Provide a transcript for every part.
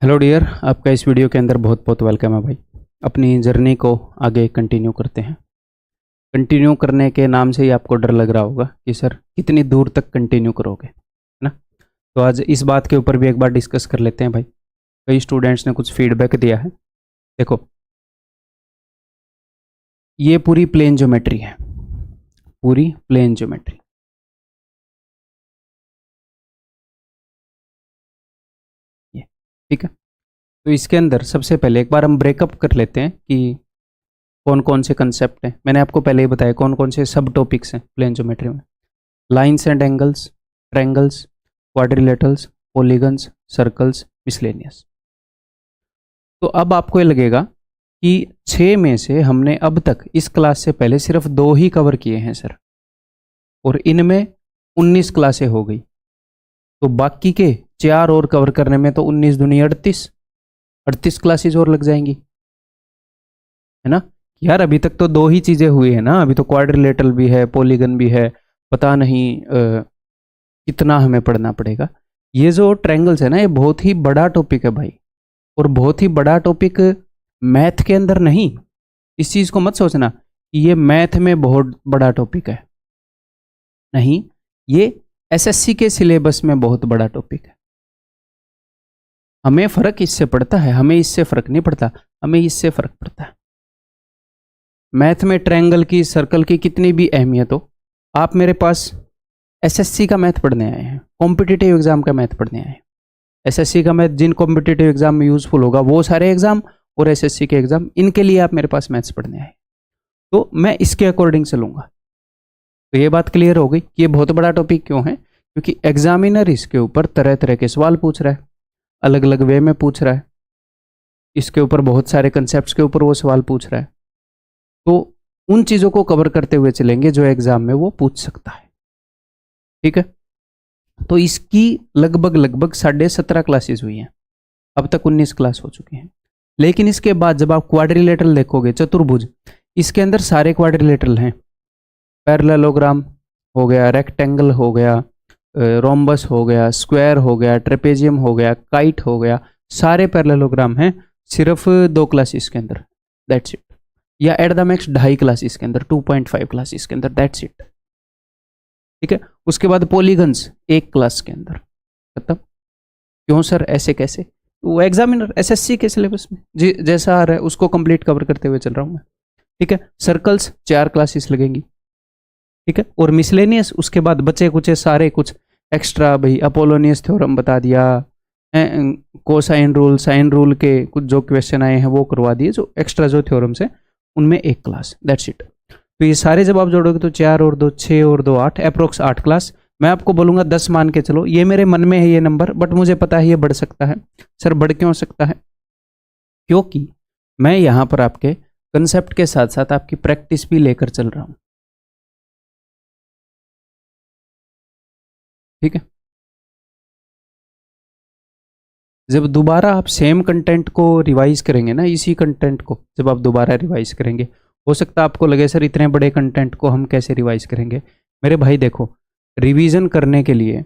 Hello dear, आपका इस video के अंदर बहुत बहुत वेलकम है भाई। अपनी जर्नी को आगे कंटिन्यू करते हैं। कंटिन्यू करने के नाम से ही आपको डर लग रहा होगा कि सर कितनी दूर तक कंटिन्यू करोगे, है ना। तो आज इस बात के ऊपर भी एक बार डिस्कस कर लेते हैं भाई। कई स्टूडेंट्स ने कुछ फीडबैक दिया है। देखो, ये पूरी प्लेन ज्योमेट्री है, पूरी प्लेन ज्योमेट्री। ये ठीक है। तो इसके अंदर सबसे पहले एक बार हम ब्रेकअप कर लेते हैं कि कौन कौन से कंसेप्ट हैं। मैंने आपको पहले ही बताया कौन कौन से सब टॉपिक्स हैं प्लेन ज्योमेट्री में। Lines and angles, triangles, quadrilaterals, polygons, circles, miscellaneous. तो अब आपको ये लगेगा कि 6 में से हमने अब तक इस क्लास से पहले सिर्फ 2 ही कवर किए हैं सर, और इनमें 19 क्लासें हो गई। तो बाकी के 4 और कवर करने में तो 19 दूनी 38 क्लासेज और लग जाएंगी, है ना। यार अभी तक तो 2 ही चीजें हुई है ना, अभी तो क्वाड्रिलेटरल भी है, पॉलीगन भी है, पता नहीं कितना हमें पढ़ना पड़ेगा। ये जो ट्रायंगल्स है ना, ये बहुत ही बड़ा टॉपिक है भाई, और बहुत ही बड़ा टॉपिक मैथ के अंदर नहीं। इस चीज को मत सोचना कि ये मैथ में बहुत बड़ा टॉपिक है, नहीं, ये एसएससी के सिलेबस में बहुत बड़ा टॉपिक है। हमें फर्क इससे पड़ता है, हमें इससे फर्क नहीं पड़ता, हमें इससे फर्क पड़ता है। मैथ में ट्रायंगल की, सर्कल की कितनी भी अहमियत हो, आप मेरे पास एसएससी का मैथ पढ़ने आए हैं, कॉम्पिटिटिव एग्जाम का मैथ पढ़ने आए हैं। एसएससी का मैथ जिन कॉम्पिटिटिव एग्जाम में यूजफुल होगा वो सारे एग्जाम, और एसएससी के एग्जाम, इनके लिए आप मेरे पास मैथ्स पढ़ने आए। तो मैं इसके अकॉर्डिंग चलूंगा। तो ये बात क्लियर हो गई कि ये बहुत बड़ा टॉपिक क्यों है, क्योंकि एग्जामिनर इसके ऊपर तरह तरह के सवाल पूछ रहा है, अलग अलग वे में पूछ रहा है। इसके ऊपर बहुत सारे कंसेप्ट के ऊपर वो सवाल पूछ रहा है। तो उन चीजों को कवर करते हुए चलेंगे जो एग्जाम में वो पूछ सकता है, ठीक है। तो इसकी लगभग 17.5 क्लासेस हुई हैं, अब तक 19 क्लास हो चुकी हैं। लेकिन इसके बाद जब आप क्वाड्रिलेटरल देखोगे, चतुर्भुज, इसके अंदर सारे क्वाड्रिलेटरल हैं। पैरेललोग्राम हो गया, रेक्टेंगल हो गया, रोम्बस हो गया, स्क्वायर हो गया, ट्रेपेजियम हो गया, काइट हो गया, सारे पैरेललोग्राम हैं सिर्फ 2 क्लासेस के अंदर, दैट्स इट। या एट द मैक्स 2.5 क्लासेस के अंदर, 2.5 क्लासेस के अंदर, दैट्स इट, ठीक है। उसके बाद पॉलीगन्स 1 क्लास के अंदर खत्म। क्यों सर, ऐसे कैसे? वो एग्जामिनर एसएससी के सिलेबस में जैसा आ रहा है उसको कंप्लीट कवर करते हुए चल रहा हूँ मैं, ठीक है। सर्कल्स 4 क्लासेस लगेंगी, ठीक है। और मिसलेनियस उसके बाद बचे कुचे सारे कुछ एक्स्ट्रा, भाई अपोलोनियस थ्योरम बता दिया, कोसाइन रूल, साइन रूल के कुछ जो क्वेश्चन आए हैं वो करवा दिए, जो एक्स्ट्रा जो थ्योरम्स है उनमें 1 क्लास, दैट्स इट। तो ये सारे जब आप जोड़ोगे तो 4 और 2 6 और 2 8, अप्रोक्स 8 क्लास। मैं आपको बोलूंगा 10 मान के चलो, ये मेरे मन में है ये नंबर, बट मुझे पता है ये बढ़ सकता है। सर बढ़ क्यों सकता है? क्योंकि मैं यहां पर आपके कंसेप्ट के साथ साथ आपकी प्रैक्टिस भी लेकर चल रहा हूं, ठीक है। जब दोबारा आप सेम कंटेंट को रिवाइज करेंगे ना, इसी कंटेंट को जब आप दोबारा रिवाइज करेंगे, हो सकता है आपको लगे सर इतने बड़े कंटेंट को हम कैसे रिवाइज करेंगे। मेरे भाई देखो, रिवीजन करने के लिए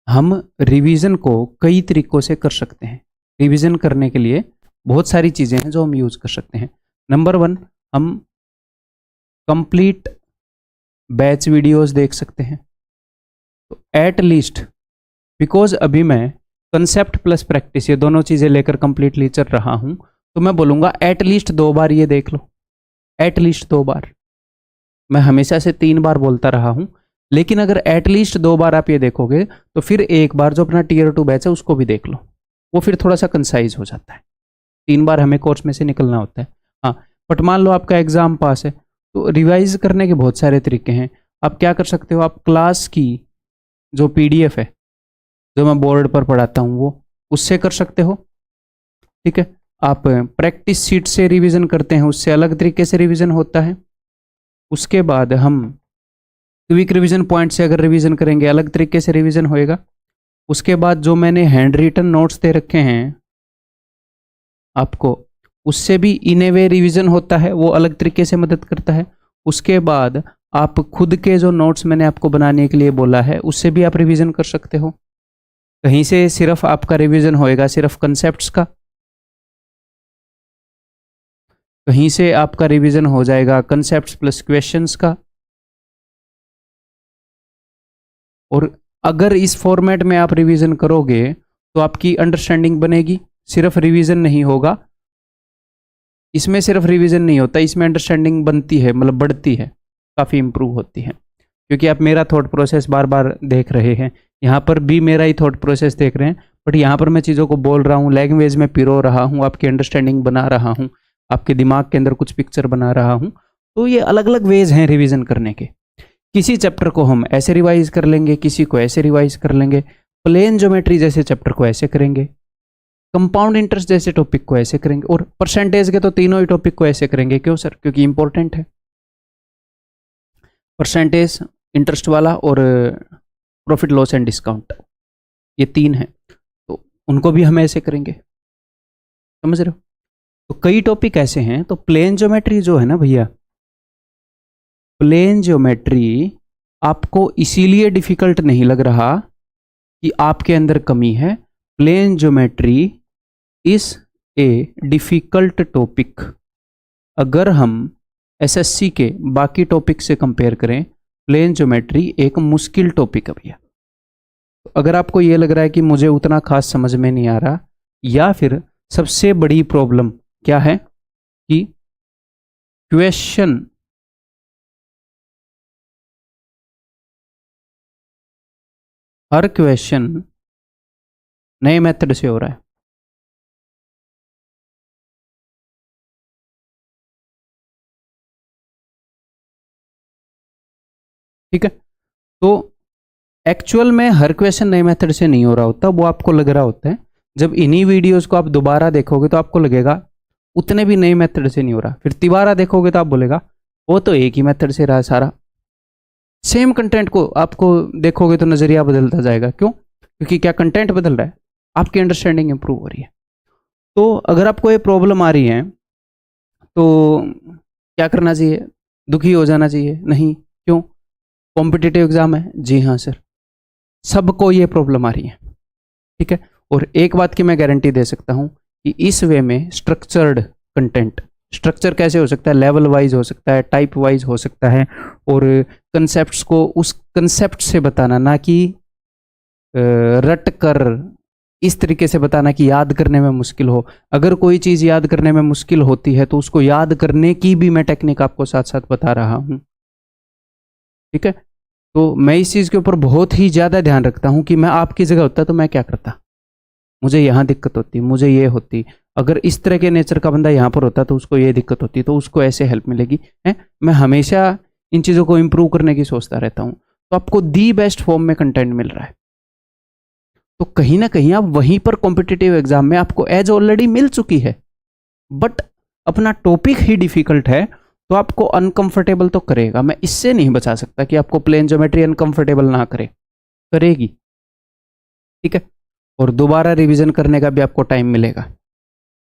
हम रिवीजन को कई तरीकों से कर सकते हैं। रिवीजन करने के लिए बहुत सारी चीज़ें हैं जो हम यूज कर सकते हैं। नंबर 1, हम कंप्लीट बैच वीडियोस देख सकते हैं। तो एट लीस्ट, बिकॉज अभी मैं कंसेप्ट प्लस प्रैक्टिस ये दोनों चीज़ें लेकर कंप्लीटली चल रहा हूं, तो मैं बोलूँगा एट लीस्ट 2 बार ये देख लो, एट लीस्ट 2 बार। मैं हमेशा से 3 बार बोलता रहा हूं, लेकिन अगर एटलीस्ट 2 बार आप ये देखोगे तो फिर एक बार जो अपना टीयर 2 बैच है उसको भी देख लो, वो फिर थोड़ा सा कंसाइज हो जाता है। 3 बार हमें कोर्स में से निकलना होता है। हाँ, बट मान लो आपका एग्जाम पास है, तो रिवाइज करने के बहुत सारे तरीके हैं। आप क्या कर सकते हो, आप क्लास की जो पीडीएफ है जो मैं बोर्ड पर पढ़ाता हूँ वो उससे कर सकते हो, ठीक है। आप प्रैक्टिस सीट से रिवीजन करते हैं, उससे अलग तरीके से रिवीजन होता है। उसके बाद हम क्विक रिवीजन पॉइंट से अगर रिवीजन करेंगे, अलग तरीके से रिवीजन होएगा। उसके बाद जो मैंने हैंड रिटन नोट्स दे रखे हैं आपको, उससे भी इन ए वे रिविजन होता है, वो अलग तरीके से मदद करता है। उसके बाद आप खुद के जो नोट्स मैंने आपको बनाने के लिए बोला है उससे भी आप रिवीजन कर सकते हो। कहीं से सिर्फ आपका रिवीजन होएगा सिर्फ कंसेप्ट्स का, कहीं से आपका रिवीजन हो जाएगा कंसेप्ट्स प्लस क्वेश्चंस का। और अगर इस फॉर्मेट में आप रिवीजन करोगे तो आपकी अंडरस्टैंडिंग बनेगी, सिर्फ रिवीजन नहीं होगा। इसमें सिर्फ रिवीजन नहीं होता, इसमें अंडरस्टैंडिंग बनती है, मतलब बढ़ती है, काफ़ी इंप्रूव होती है, क्योंकि आप मेरा थॉट प्रोसेस बार बार देख रहे हैं। यहाँ पर भी मेरा ही थॉट प्रोसेस देख रहे हैं, बट यहाँ पर मैं चीज़ों को बोल रहा हूँ, लैंग्वेज में पिरो रहा हूँ, आपकी अंडरस्टैंडिंग बना रहा हूँ, आपके दिमाग के अंदर कुछ पिक्चर बना रहा हूँ। तो ये अलग अलग वेज हैं रिवीजन करने के। किसी चैप्टर को हम ऐसे रिवाइज कर लेंगे, किसी को ऐसे रिवाइज कर लेंगे, प्लेन ज्योमेट्री जैसे चैप्टर को ऐसे करेंगे, कंपाउंड इंटरेस्ट जैसे टॉपिक को ऐसे करेंगे, और परसेंटेज के तो तीनों ही टॉपिक को ऐसे करेंगे। क्यों सर? क्योंकि इंपॉर्टेंट है। परसेंटेज, इंटरेस्ट वाला और प्रॉफिट लॉस एंड डिस्काउंट, ये तीन हैं, तो उनको भी हम ऐसे करेंगे। समझ रहे हो? तो कई टॉपिक ऐसे हैं। तो प्लेन ज्योमेट्री जो है ना भैया, प्लेन ज्योमेट्री आपको इसीलिए डिफिकल्ट नहीं लग रहा कि आपके अंदर कमी है। Plane geometry is a difficult topic. अगर हम एसएससी के बाकी टॉपिक से कंपेयर करें, प्लेन ज्योमेट्री एक मुश्किल टॉपिक है भैया। तो अगर आपको ये लग रहा है कि मुझे उतना खास समझ में नहीं आ रहा, या फिर सबसे बड़ी प्रॉब्लम क्या है कि क्वेश्चन हर क्वेश्चन नए मेथड से हो रहा है। ठीक है? तो एक्चुअल में हर क्वेश्चन नए मेथड से नहीं हो रहा होता, वो आपको लग रहा होता है। जब इन्हीं वीडियोस को आप दोबारा देखोगे तो आपको लगेगा उतने भी नए मेथड से नहीं हो रहा। फिर तिबारा देखोगे तो आप बोलेगा वो तो एक ही मेथड से रहा है सारा। सेम कंटेंट को आपको देखोगे तो नजरिया बदलता जाएगा। क्यों? क्योंकि क्या कंटेंट बदल रहा है, आपकी अंडरस्टैंडिंग इंप्रूव हो रही है। तो अगर आपको ये प्रॉब्लम आ रही है तो क्या करना चाहिए? दुखी हो जाना चाहिए? नहीं। क्यों? कॉम्पिटिटिव एग्जाम है। जी हाँ सर, सबको ये प्रॉब्लम आ रही है। ठीक है? और एक बात की मैं गारंटी दे सकता हूँ कि इस वे में स्ट्रक्चर्ड कंटेंट, स्ट्रक्चर कैसे हो सकता है? लेवल वाइज हो सकता है, टाइप वाइज हो सकता है, और कंसेप्ट्स को उस कंसेप्ट से बताना, ना कि रट कर इस तरीके से बताना कि याद करने में मुश्किल हो। अगर कोई चीज़ याद करने में मुश्किल होती है तो उसको याद करने की भी मैं टेक्निक आपको साथ साथ बता रहा हूँ। ठीक है? तो मैं इस चीज़ के ऊपर बहुत ही ज़्यादा ध्यान रखता हूँ कि मैं आपकी जगह होता तो मैं क्या करता, मुझे यहाँ दिक्कत होती, मुझे ये होती, अगर इस तरह के नेचर का बंदा यहाँ पर होता तो उसको ये दिक्कत होती, तो उसको ऐसे हेल्प मिलेगी। है? मैं हमेशा इन चीज़ों को इम्प्रूव करने की सोचता रहता हूँ। तो आपको दी बेस्ट फॉर्म में कंटेंट मिल रहा है, तो कहीं ना कहीं आप वहीं पर कॉम्पिटिटिव एग्जाम में आपको एज ऑलरेडी मिल चुकी है, बट अपना टॉपिक ही डिफिकल्ट है, तो आपको अनकंफर्टेबल तो करेगा। मैं इससे नहीं बचा सकता कि आपको प्लेन ज्योमेट्री अनकंफर्टेबल ना करे, करेगी। ठीक है? और दोबारा रिवीजन करने का भी आपको टाइम मिलेगा,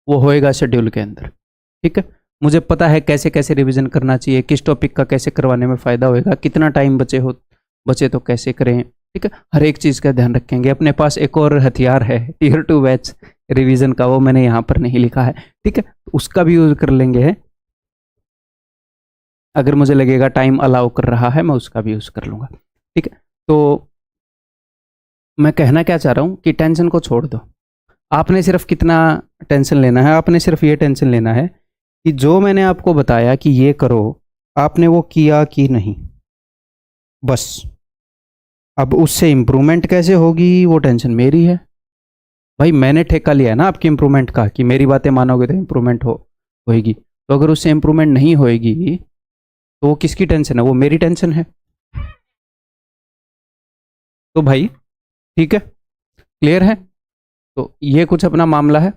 वो होएगा शेड्यूल के अंदर। ठीक है? मुझे पता है कैसे कैसे रिवीजन करना चाहिए, किस टॉपिक का कैसे करवाने में फ़ायदा होएगा, कितना टाइम बचे तो कैसे करें। ठीक है? हर एक चीज़ का ध्यान रखेंगे। अपने पास एक और हथियार है टियर 2 बैच रिवीजन का, वो मैंने यहाँ पर नहीं लिखा है। ठीक है? उसका भी यूज़ कर लेंगे है। अगर मुझे लगेगा टाइम अलाउ कर रहा है मैं उसका भी यूज़ कर लूँगा। ठीक है? तो मैं कहना क्या चाह रहा हूँ कि टेंशन को छोड़ दो। आपने सिर्फ कितना टेंशन लेना है? आपने सिर्फ ये टेंशन लेना है कि जो मैंने आपको बताया कि ये करो, आपने वो किया कि नहीं, बस। अब उससे इम्प्रूवमेंट कैसे होगी वो टेंशन मेरी है। भाई मैंने ठेका लिया है ना आपकी इम्प्रूवमेंट का, कि मेरी बातें मानोगे तो इम्प्रूवमेंट होएगी। तो अगर उससे इम्प्रूवमेंट नहीं होएगी तो वो किसकी टेंशन है? वो मेरी टेंशन है। तो भाई ठीक है, क्लियर है? तो ये कुछ अपना मामला है।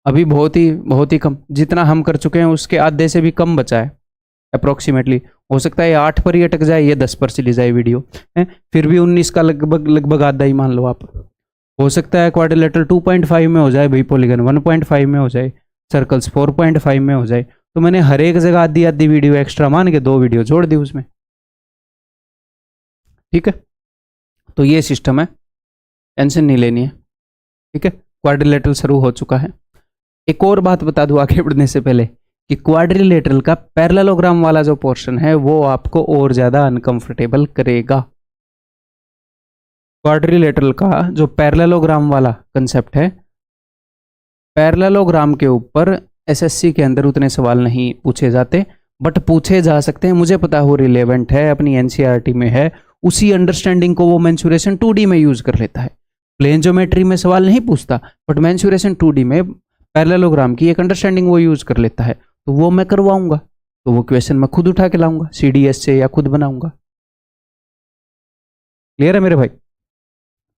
अभी बहुत ही कम, जितना हम कर चुके हैं उसके आधे से भी कम बचा है अप्रोक्सीमेटली। हो सकता है 8 पर ही अटक जाए, ये 10 पर चली जाए वीडियो है, फिर भी 19 का लगभग आधा ही मान लो आप। हो सकता है क्वाड्रिलेटरल 2.5 में हो जाए भाई, पॉलीगन 1.5 में हो जाए, सर्कल्स 4.5 में हो जाए, तो मैंने हर एक जगह आधी आधी वीडियो एक्स्ट्रा मान के 2 वीडियो जोड़ दी उसमें। ठीक है, तो ये सिस्टम है, टेंशन नहीं लेनी है। ठीक है, क्वाड्रिलेटरल शुरू हो चुका है। एक और बात बता दूं आगे बढ़ने से पहले कि क्वाड्रिलेटरल का पैरेललोग्राम वाला जो पोर्शन है वो आपको और ज्यादा अनकंफर्टेबल करेगा। क्वाड्रिलेटरल का जो पैरेललोग्राम वाला कंसेप्ट है, पैरेललोग्राम के ऊपर एसएससी के अंदर उतने सवाल नहीं पूछे जाते, बट पूछे जा सकते हैं। मुझे पता हो रिलेवेंट है, अपनी एनसीईआरटी में है, उसी अंडरस्टैंडिंग को वो मेंसुरेशन 2D में यूज कर लेता है। प्लेन ज्योमेट्री में सवाल नहीं पूछता, बट मेंसुरेशन 2D में पैरेललोग्राम की एक अंडरस्टैंडिंग वो यूज कर लेता है, तो वो मैं करवाऊंगा। तो वो क्वेश्चन मैं खुद उठा के लाऊंगा CDS से या खुद बनाऊंगा। क्लियर है मेरे भाई?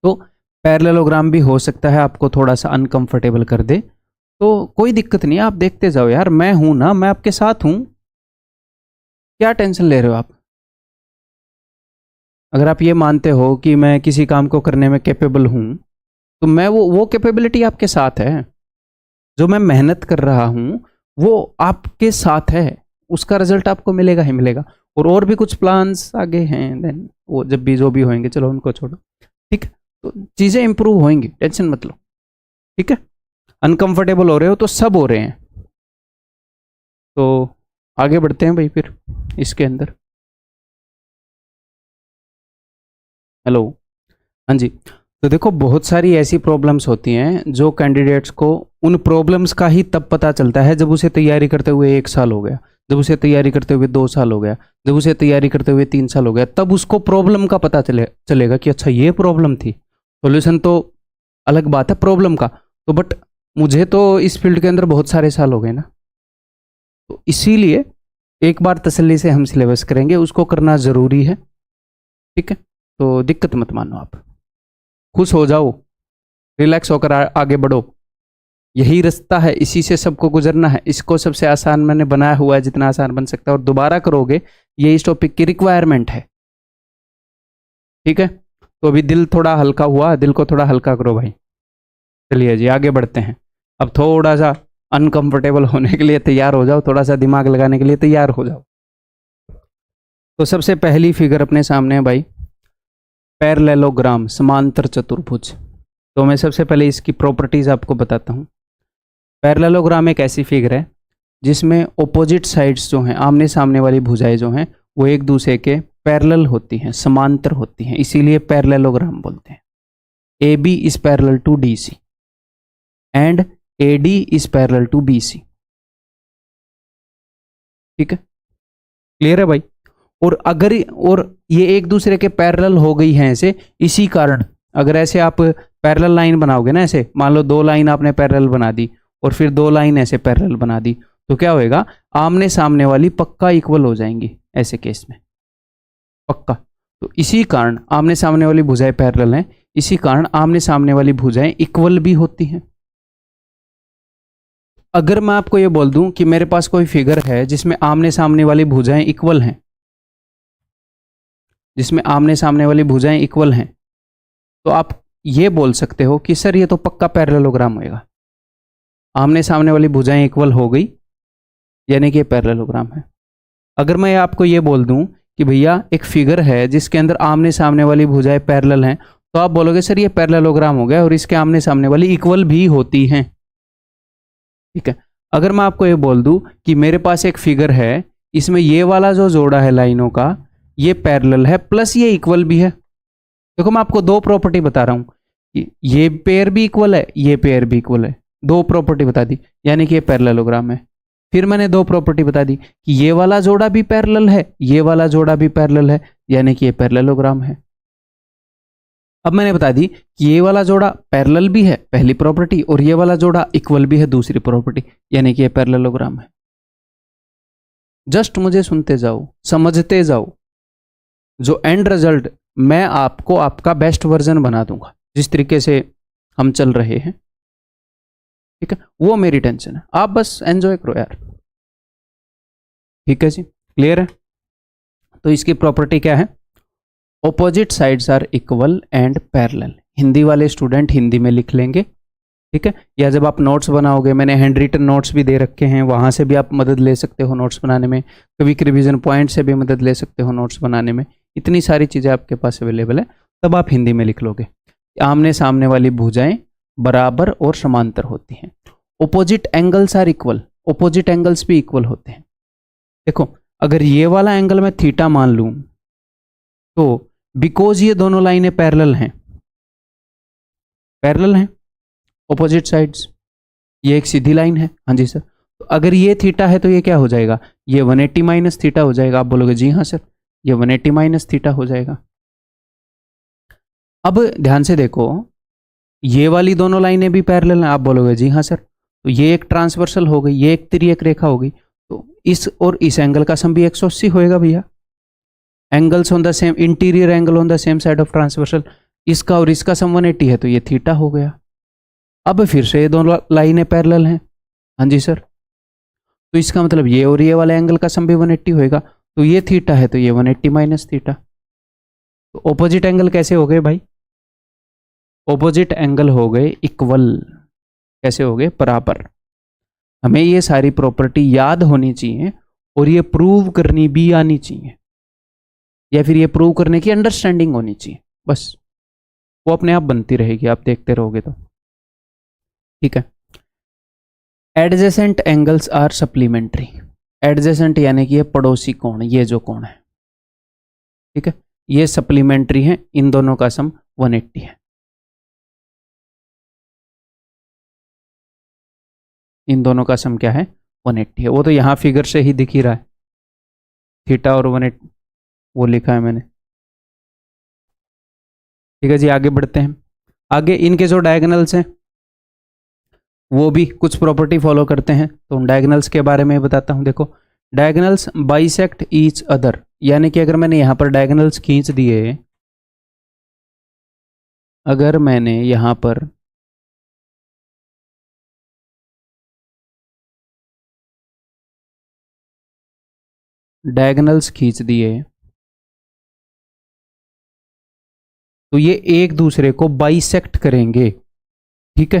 तो पैरेललोग्राम भी हो सकता है आपको थोड़ा सा अनकंफर्टेबल कर दे, तो कोई दिक्कत नहीं है, आप देखते जाओ यार, मैं हूं ना, मैं आपके साथ हूं, क्या टेंशन ले रहे हो आप? अगर आप ये मानते हो कि मैं किसी काम को करने में कैपेबल हूं, तो मैं वो कैपेबिलिटी आपके साथ है। जो मैं मेहनत कर रहा हूं वो आपके साथ है, उसका रिजल्ट आपको मिलेगा ही मिलेगा। और भी कुछ प्लान्स आगे हैं, देन वो जब भी जो भी होंगे, चलो उनको छोड़ो। ठीक है, तो चीज़ें इंप्रूव होंगी, टेंशन मत लो। ठीक है, अनकंफर्टेबल हो रहे हो तो सब हो रहे हैं। तो आगे बढ़ते हैं भाई फिर इसके अंदर। हेलो, हाँ जी। तो देखो, बहुत सारी ऐसी प्रॉब्लम्स होती हैं जो कैंडिडेट्स को उन प्रॉब्लम्स का ही तब पता चलता है जब उसे तैयारी करते हुए 1 साल हो गया, जब उसे तैयारी करते हुए 2 साल हो गया, जब उसे तैयारी करते हुए 3 साल हो गया, तब उसको प्रॉब्लम का पता चलेगा कि अच्छा ये प्रॉब्लम थी। सॉल्यूशन तो अलग बात है प्रॉब्लम का, तो बट मुझे तो इस फील्ड के अंदर बहुत सारे साल हो गए ना, तो इसीलिए एक बार तसल्ली से हम सिलेबस करेंगे, उसको करना ज़रूरी है। ठीक है, तो दिक्कत मत मानो आप, खुश हो जाओ, रिलैक्स होकर आगे बढ़ो। यही रास्ता है, इसी से सबको गुजरना है। इसको सबसे आसान मैंने बनाया हुआ है जितना आसान बन सकता है, और दोबारा करोगे ये इस टॉपिक की रिक्वायरमेंट है। ठीक है, तो अभी दिल थोड़ा हल्का हुआ, दिल को थोड़ा हल्का करो भाई। चलिए जी आगे बढ़ते हैं। अब थोड़ा सा अनकंफर्टेबल होने के लिए तैयार हो जाओ, थोड़ा सा दिमाग लगाने के लिए तैयार हो जाओ। तो सबसे पहली फिगर अपने सामने है भाई, पैरेललोग्राम, समांतर चतुर्भुज। तो मैं सबसे पहले इसकी प्रॉपर्टीज आपको बताता हूँ। पैरेललोग्राम एक ऐसी फिगर है जिसमें ऑपोजिट साइड्स जो हैं, आमने सामने वाली भुजाएं जो हैं, वो एक दूसरे के पैरेलल होती हैं, समांतर होती हैं, इसीलिए पैरेललोग्राम बोलते हैं। AB is parallel to DC and AD is parallel to BC। ठीक है, क्लियर है भाई? और ये एक दूसरे के पैरेलल हो गई हैं ऐसे, इसी कारण अगर ऐसे आप पैरेलल लाइन बनाओगे ना, ऐसे मान लो 2 लाइन आपने पैरेलल बना दी और फिर 2 लाइन ऐसे पैरेलल बना दी, तो क्या होएगा, आमने सामने वाली पक्का इक्वल हो जाएंगी ऐसे केस में, पक्का। तो इसी कारण आमने सामने वाली भुजाएं पैरेलल हैं, इसी कारण आमने सामने वाली भुजाएं इक्वल भी होती हैं। अगर मैं आपको ये बोल दूं कि मेरे पास कोई फिगर है जिसमें आमने सामने वाली भुजाएं इक्वल हैं, जिसमें आमने सामने वाली भुजाएं इक्वल हैं, तो आप ये बोल सकते हो कि सर ये तो पक्का पैरेललोग्राम होएगा। आमने सामने वाली भुजाएं इक्वल हो गई यानी कि ये पैरेललोग्राम है। अगर मैं आपको ये बोल दूं कि भैया एक फिगर है जिसके अंदर आमने सामने वाली भुजाएं पैरेलल हैं, तो आप बोलोगे सर ये पैरेललोग्राम हो गया और इसके आमने सामने वाली इक्वल भी होती हैं। ठीक है, अगर मैं आपको ये बोल दूं कि मेरे पास एक फिगर है, इसमें ये वाला जो जोड़ा है लाइनों का, ये पैरेलल है प्लस ये इक्वल भी है। देखो मैं आपको 2 प्रॉपर्टी बता रहा हूं कि ये पेयर भी इक्वल है, ये पेयर भी इक्वल है। 2 प्रॉपर्टी बता दी यानी कि ये पैरेललोग्राम है। फिर मैंने 2 प्रॉपर्टी बता दी कि ये वाला जोड़ा भी पैरेलल है, ये वाला जोड़ा भी पैरेलल है, यानी कि ये पैरेललोग्राम है। अब मैंने बता दी कि ये वाला जोड़ा पैरेलल भी है, पहली प्रॉपर्टी, और ये वाला जोड़ा इक्वल भी है, दूसरी प्रॉपर्टी, यानी कि ये पैरेललोग्राम है। जस्ट मुझे सुनते जाओ, समझते जाओ, जो एंड रिजल्ट मैं आपको आपका बेस्ट वर्जन बना दूंगा जिस तरीके से हम चल रहे हैं। ठीक है, वो मेरी टेंशन है, आप बस एंजॉय करो यार। ठीक है जी, क्लियर है? तो इसकी प्रॉपर्टी क्या है, opposite sides are equal and parallel. Hindi वाले स्टूडेंट हिंदी में लिख लेंगे, ठीक है, या जब आप नोट्स बनाओगे, मैंने हैंड रिटन नोट्स भी दे रखे हैं, वहाँ से भी आप मदद ले सकते हो नोट्स बनाने में, क्विक रिवीजन पॉइंट से भी मदद ले सकते हो नोट्स बनाने में, इतनी सारी चीज़ें आपके पास अवेलेबल है। तब आप हिंदी में लिख लोगे, आमने सामने वाली भुजाएं बराबर और समांतर होती हैं। Opposite angles are equal, opposite angles भी इक्वल होते हैं। देखो, अगर ये वाला एंगल मैं थीटा मान लूँ तो बिकॉज ये दोनों लाइनें पैरेलल हैं, पैरेलल हैं ऑपोजिट साइड्स, ये एक सीधी लाइन है, हाँ जी सर, तो अगर ये थीटा है तो ये क्या हो जाएगा, ये 180 माइनस थीटा हो जाएगा। आप बोलोगे जी हाँ सर, ये 180 माइनस थीटा हो जाएगा। अब ध्यान से देखो, ये वाली दोनों लाइनें भी पैरेलल हैं, आप बोलोगे जी हाँ सर, तो ये एक ट्रांसवर्सल हो गई, ये एक तिर्यक रेखा हो गई, तो इस और इस एंगल का सम भी 180 होएगा भैया। Angles on the same, interior angle on the same side of transversal, इसका और इसका सम 180 है, तो ये थीटा हो गया। अब फिर से ये दोनों लाइनें पैरेलल हैं, हाँ जी सर, तो इसका मतलब ये और ये वाले एंगल का सम भी 180 होएगा, तो ये थीटा है तो ये 180 माइनस थीटा। तो ऑपोजिट एंगल कैसे हो गए भाई, ऑपोजिट एंगल हो गए इक्वल, कैसे हो गए, बराबर। हमें ये सारी प्रॉपर्टी याद होनी चाहिए और ये प्रूव करनी भी आनी चाहिए, या फिर ये प्रूव करने की अंडरस्टैंडिंग होनी चाहिए, बस वो अपने आप बनती रहेगी, आप देखते रहोगे तो। ठीक है, adjacent angles are supplementary, adjacent यानी कि ये पड़ोसी कोण, ये जो कोण है, ठीक है, ये सप्लीमेंट्री है, इन दोनों का सम 180 है, इन दोनों का सम क्या है, 180 है। वो तो यहाँ फिगर से ही दिख ही रहा है, थीटा और 180 वो लिखा है मैंने। ठीक है जी, आगे बढ़ते हैं। आगे इनके जो डायगोनल्स हैं वो भी कुछ प्रॉपर्टी फॉलो करते हैं, तो उन डायगोनल्स के बारे में बताता हूं। देखो, डायगोनल्स बाइसेक्ट ईच अदर, यानी कि अगर मैंने यहां पर डायगोनल्स खींच दिए, अगर मैंने यहां पर डायगोनल्स खींच दिए तो ये एक दूसरे को बाइसेक्ट करेंगे, ठीक है,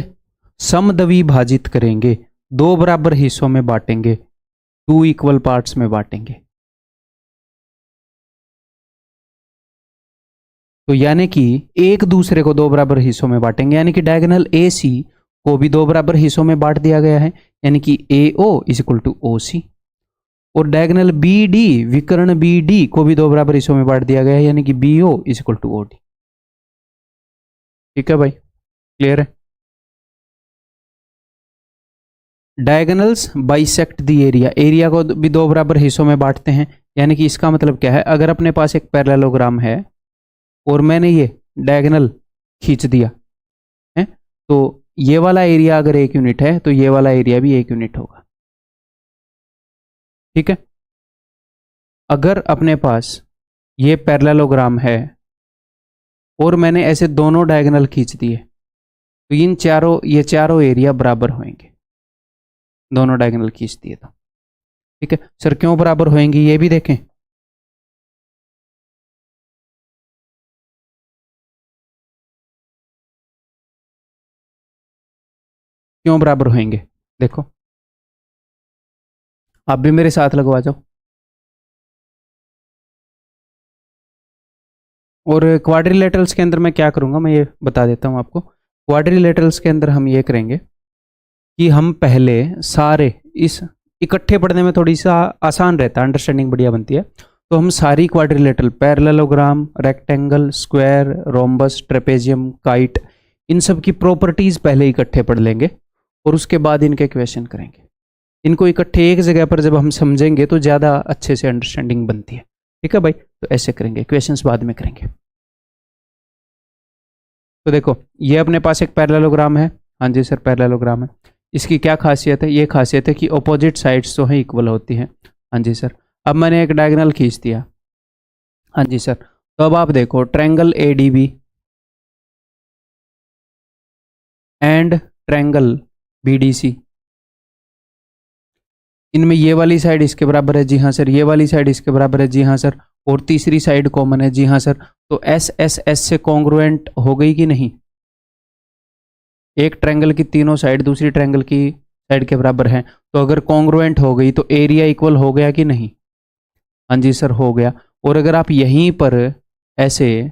समद्विभाजित करेंगे, दो बराबर हिस्सों में बांटेंगे, 2 इक्वल पार्ट्स में बांटेंगे। तो यानी कि एक दूसरे को दो बराबर हिस्सों में बांटेंगे, यानी कि डायगोनल ए सी को भी दो बराबर हिस्सों में बांट दिया गया है, यानी कि A O is equal to O C, और डायगोनल बी डी, विकर्ण बी डी को भी दो बराबर हिस्सों में बांट दिया गया है, यानी कि B O is equal to O D. ठीक है भाई, क्लियर है। Diagonals bisect the area, area को भी दो बराबर हिस्सों में बांटते हैं, यानी कि इसका मतलब क्या है, अगर अपने पास एक पैरेललोग्राम है और मैंने ये डायगोनल खींच दिया है, तो ये वाला एरिया अगर 1 यूनिट है तो ये वाला एरिया भी 1 यूनिट होगा। ठीक है, अगर अपने पास ये पैरेललोग्राम है और मैंने ऐसे दोनों डायगोनल खींच दिए, तो ये चारों एरिया बराबर होंगे, दोनों डायगोनल खींच दिए तो। ठीक है सर, क्यों बराबर होंगे ये भी देखें। क्यों बराबर होंगे, देखो, आप भी मेरे साथ लगवा जाओ। और क्वाड्रिलेटरल्स के अंदर मैं क्या करूंगा, मैं ये बता देता हूं आपको। क्वाड्रिलेटरल्स के अंदर हम ये करेंगे कि हम पहले सारे, इस इकट्ठे पढ़ने में थोड़ी सा आसान रहता है, अंडरस्टैंडिंग बढ़िया बनती है, तो हम सारी quadrilateral, parallelogram, rectangle, square, rhombus, trapezium, kite, इन सब की प्रॉपर्टीज पहले इकट्ठे पढ़ लेंगे और उसके बाद इनके क्वेश्चन करेंगे। इनको इकट्ठे एक जगह पर जब हम समझेंगे तो ज़्यादा अच्छे से अंडरस्टैंडिंग बनती है। ठीक है भाई, तो ऐसे करेंगे, क्वेश्चंस बाद में करेंगे। तो देखो, ये अपने पास एक पैरेललोग्राम है, हाँ जी सर पैरेललोग्राम है, इसकी क्या खासियत है, ये खासियत है कि ऑपोजिट साइड्स तो हैं इक्वल होती हैं, हाँ जी सर। अब मैंने एक डायगोनल खींच दिया, हाँ जी सर, तो अब आप देखो triangle A D B and triangle B D C, इनमें ये वाली साइड इसके बराबर है, जी हाँ सर, ये वाली साइड इसके बराबर है, जी हाँ सर, और तीसरी साइड कॉमन है, जी हाँ सर। तो एस एस एस से कॉन्ग्रुएंट हो गई कि नहीं, एक ट्रायंगल की तीनों साइड दूसरी ट्रायंगल की साइड के बराबर है, तो अगर कॉन्ग्रुएंट हो गई तो एरिया इक्वल हो गया कि नहीं? हाँ जी सर, हो गया। और अगर आप यहीं पर ऐसे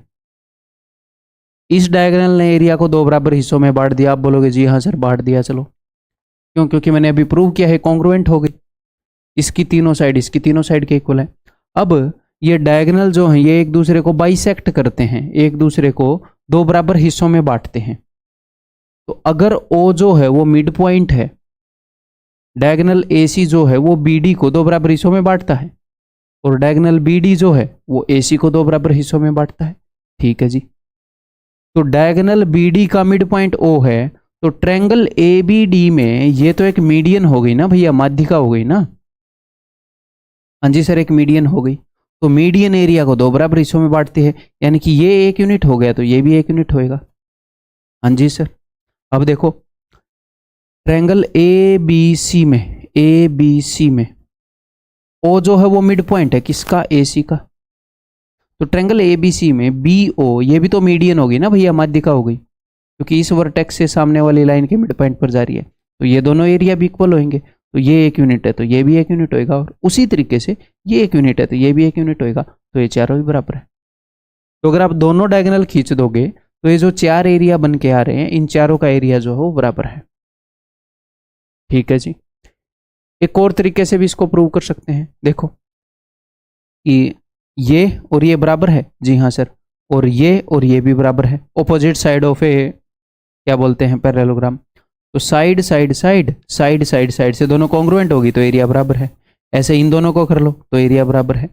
इस डायगोनल ने एरिया को दो बराबर हिस्सों में बांट दिया, आप बोलोगे जी हाँ सर बांट दिया, चलो। क्यों? क्योंकि मैंने अभी प्रूव किया है कॉन्ग्रुएंट हो गई, इसकी तीनों साइड के इक्वल है। अब ये डायगोनल जो है ये एक दूसरे को बाइसेक्ट करते हैं, एक दूसरे को दो बराबर हिस्सों में बांटते हैं। तो अगर ओ जो है वो मिड पॉइंट है, डायगोनल AC जो है वो BD को दो बराबर हिस्सों में बांटता है, और डायगोनल BD जो है वो AC को दो बराबर हिस्सों में बांटता है। ठीक है जी। तो डायगोनल BD का मिड पॉइंट O है, तो ट्रायंगल ABD में ये तो एक मीडियन हो गई ना भैया, माध्यिका हो गई ना। हाँ जी सर, एक मीडियन हो गई। तो मीडियन एरिया को दो बराबर हिस्सों में बांटती है, यानी कि ये एक यूनिट हो गया तो ये भी एक यूनिट होएगा। हाँ जी सर। अब देखो ट्रायंगल ABC में O जो है वो मिड पॉइंट है किसका? AC का। तो ट्रायंगल ABC में BO ये भी तो मीडियन होगी ना भैया, माध्यिका हो गई, क्योंकि इस वर्टेक्स से सामने वाली लाइन के मिड पॉइंट पर जा रही है, तो ये दोनों एरिया भी इक्वल होंगे। तो ये एक यूनिट है तो ये भी एक यूनिट होएगा, और उसी तरीके से ये एक यूनिट है तो ये भी एक यूनिट होएगा, तो ये चारों भी बराबर है। तो अगर आप दोनों डायगोनल खींच दोगे तो ये जो चार एरिया बन के आ रहे हैं, इन चारों का एरिया जो है वो बराबर है। ठीक है जी। एक और तरीके से भी इसको प्रूव कर सकते हैं, देखो कि ये और ये बराबर है, जी हाँ सर, और ये भी बराबर है, ऑपोजिट साइड ऑफ ए क्या बोलते हैं, पैरेललोग्राम। तो साइड से दोनों कॉन्ग्रुएंट होगी तो एरिया बराबर है। ऐसे इन दोनों को कर लो तो एरिया बराबर है।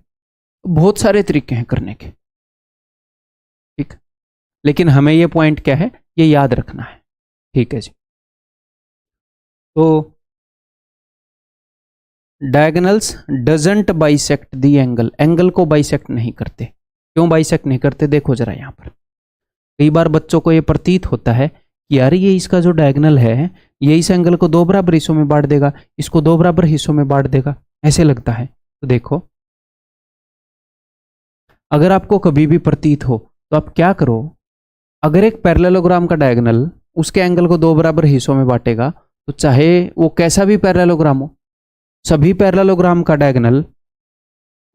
बहुत सारे तरीके हैं करने के, ठीक, लेकिन हमें ये पॉइंट क्या है ये याद रखना है। ठीक है जी। तो diagonals doesn't bisect the angle, angle को बाइसेक्ट नहीं करते। क्यों बाइसेक्ट नहीं करते? देखो जरा यहाँ पर, कई बार बच्चों को ये प्रतीत होता है कि यार ये इसका जो डायगोनल है ये इस एंगल को दो बराबर हिस्सों में बांट देगा, इसको दो बराबर हिस्सों में बांट देगा, ऐसे लगता है। तो देखो अगर आपको कभी भी प्रतीत हो तो आप क्या करो, अगर एक पैरेललोग्राम का डायगोनल उसके एंगल को दो बराबर हिस्सों में बांटेगा, तो चाहे वो कैसा भी पैरेललोग्राम हो, सभी पैरेललोग्राम का डायगोनल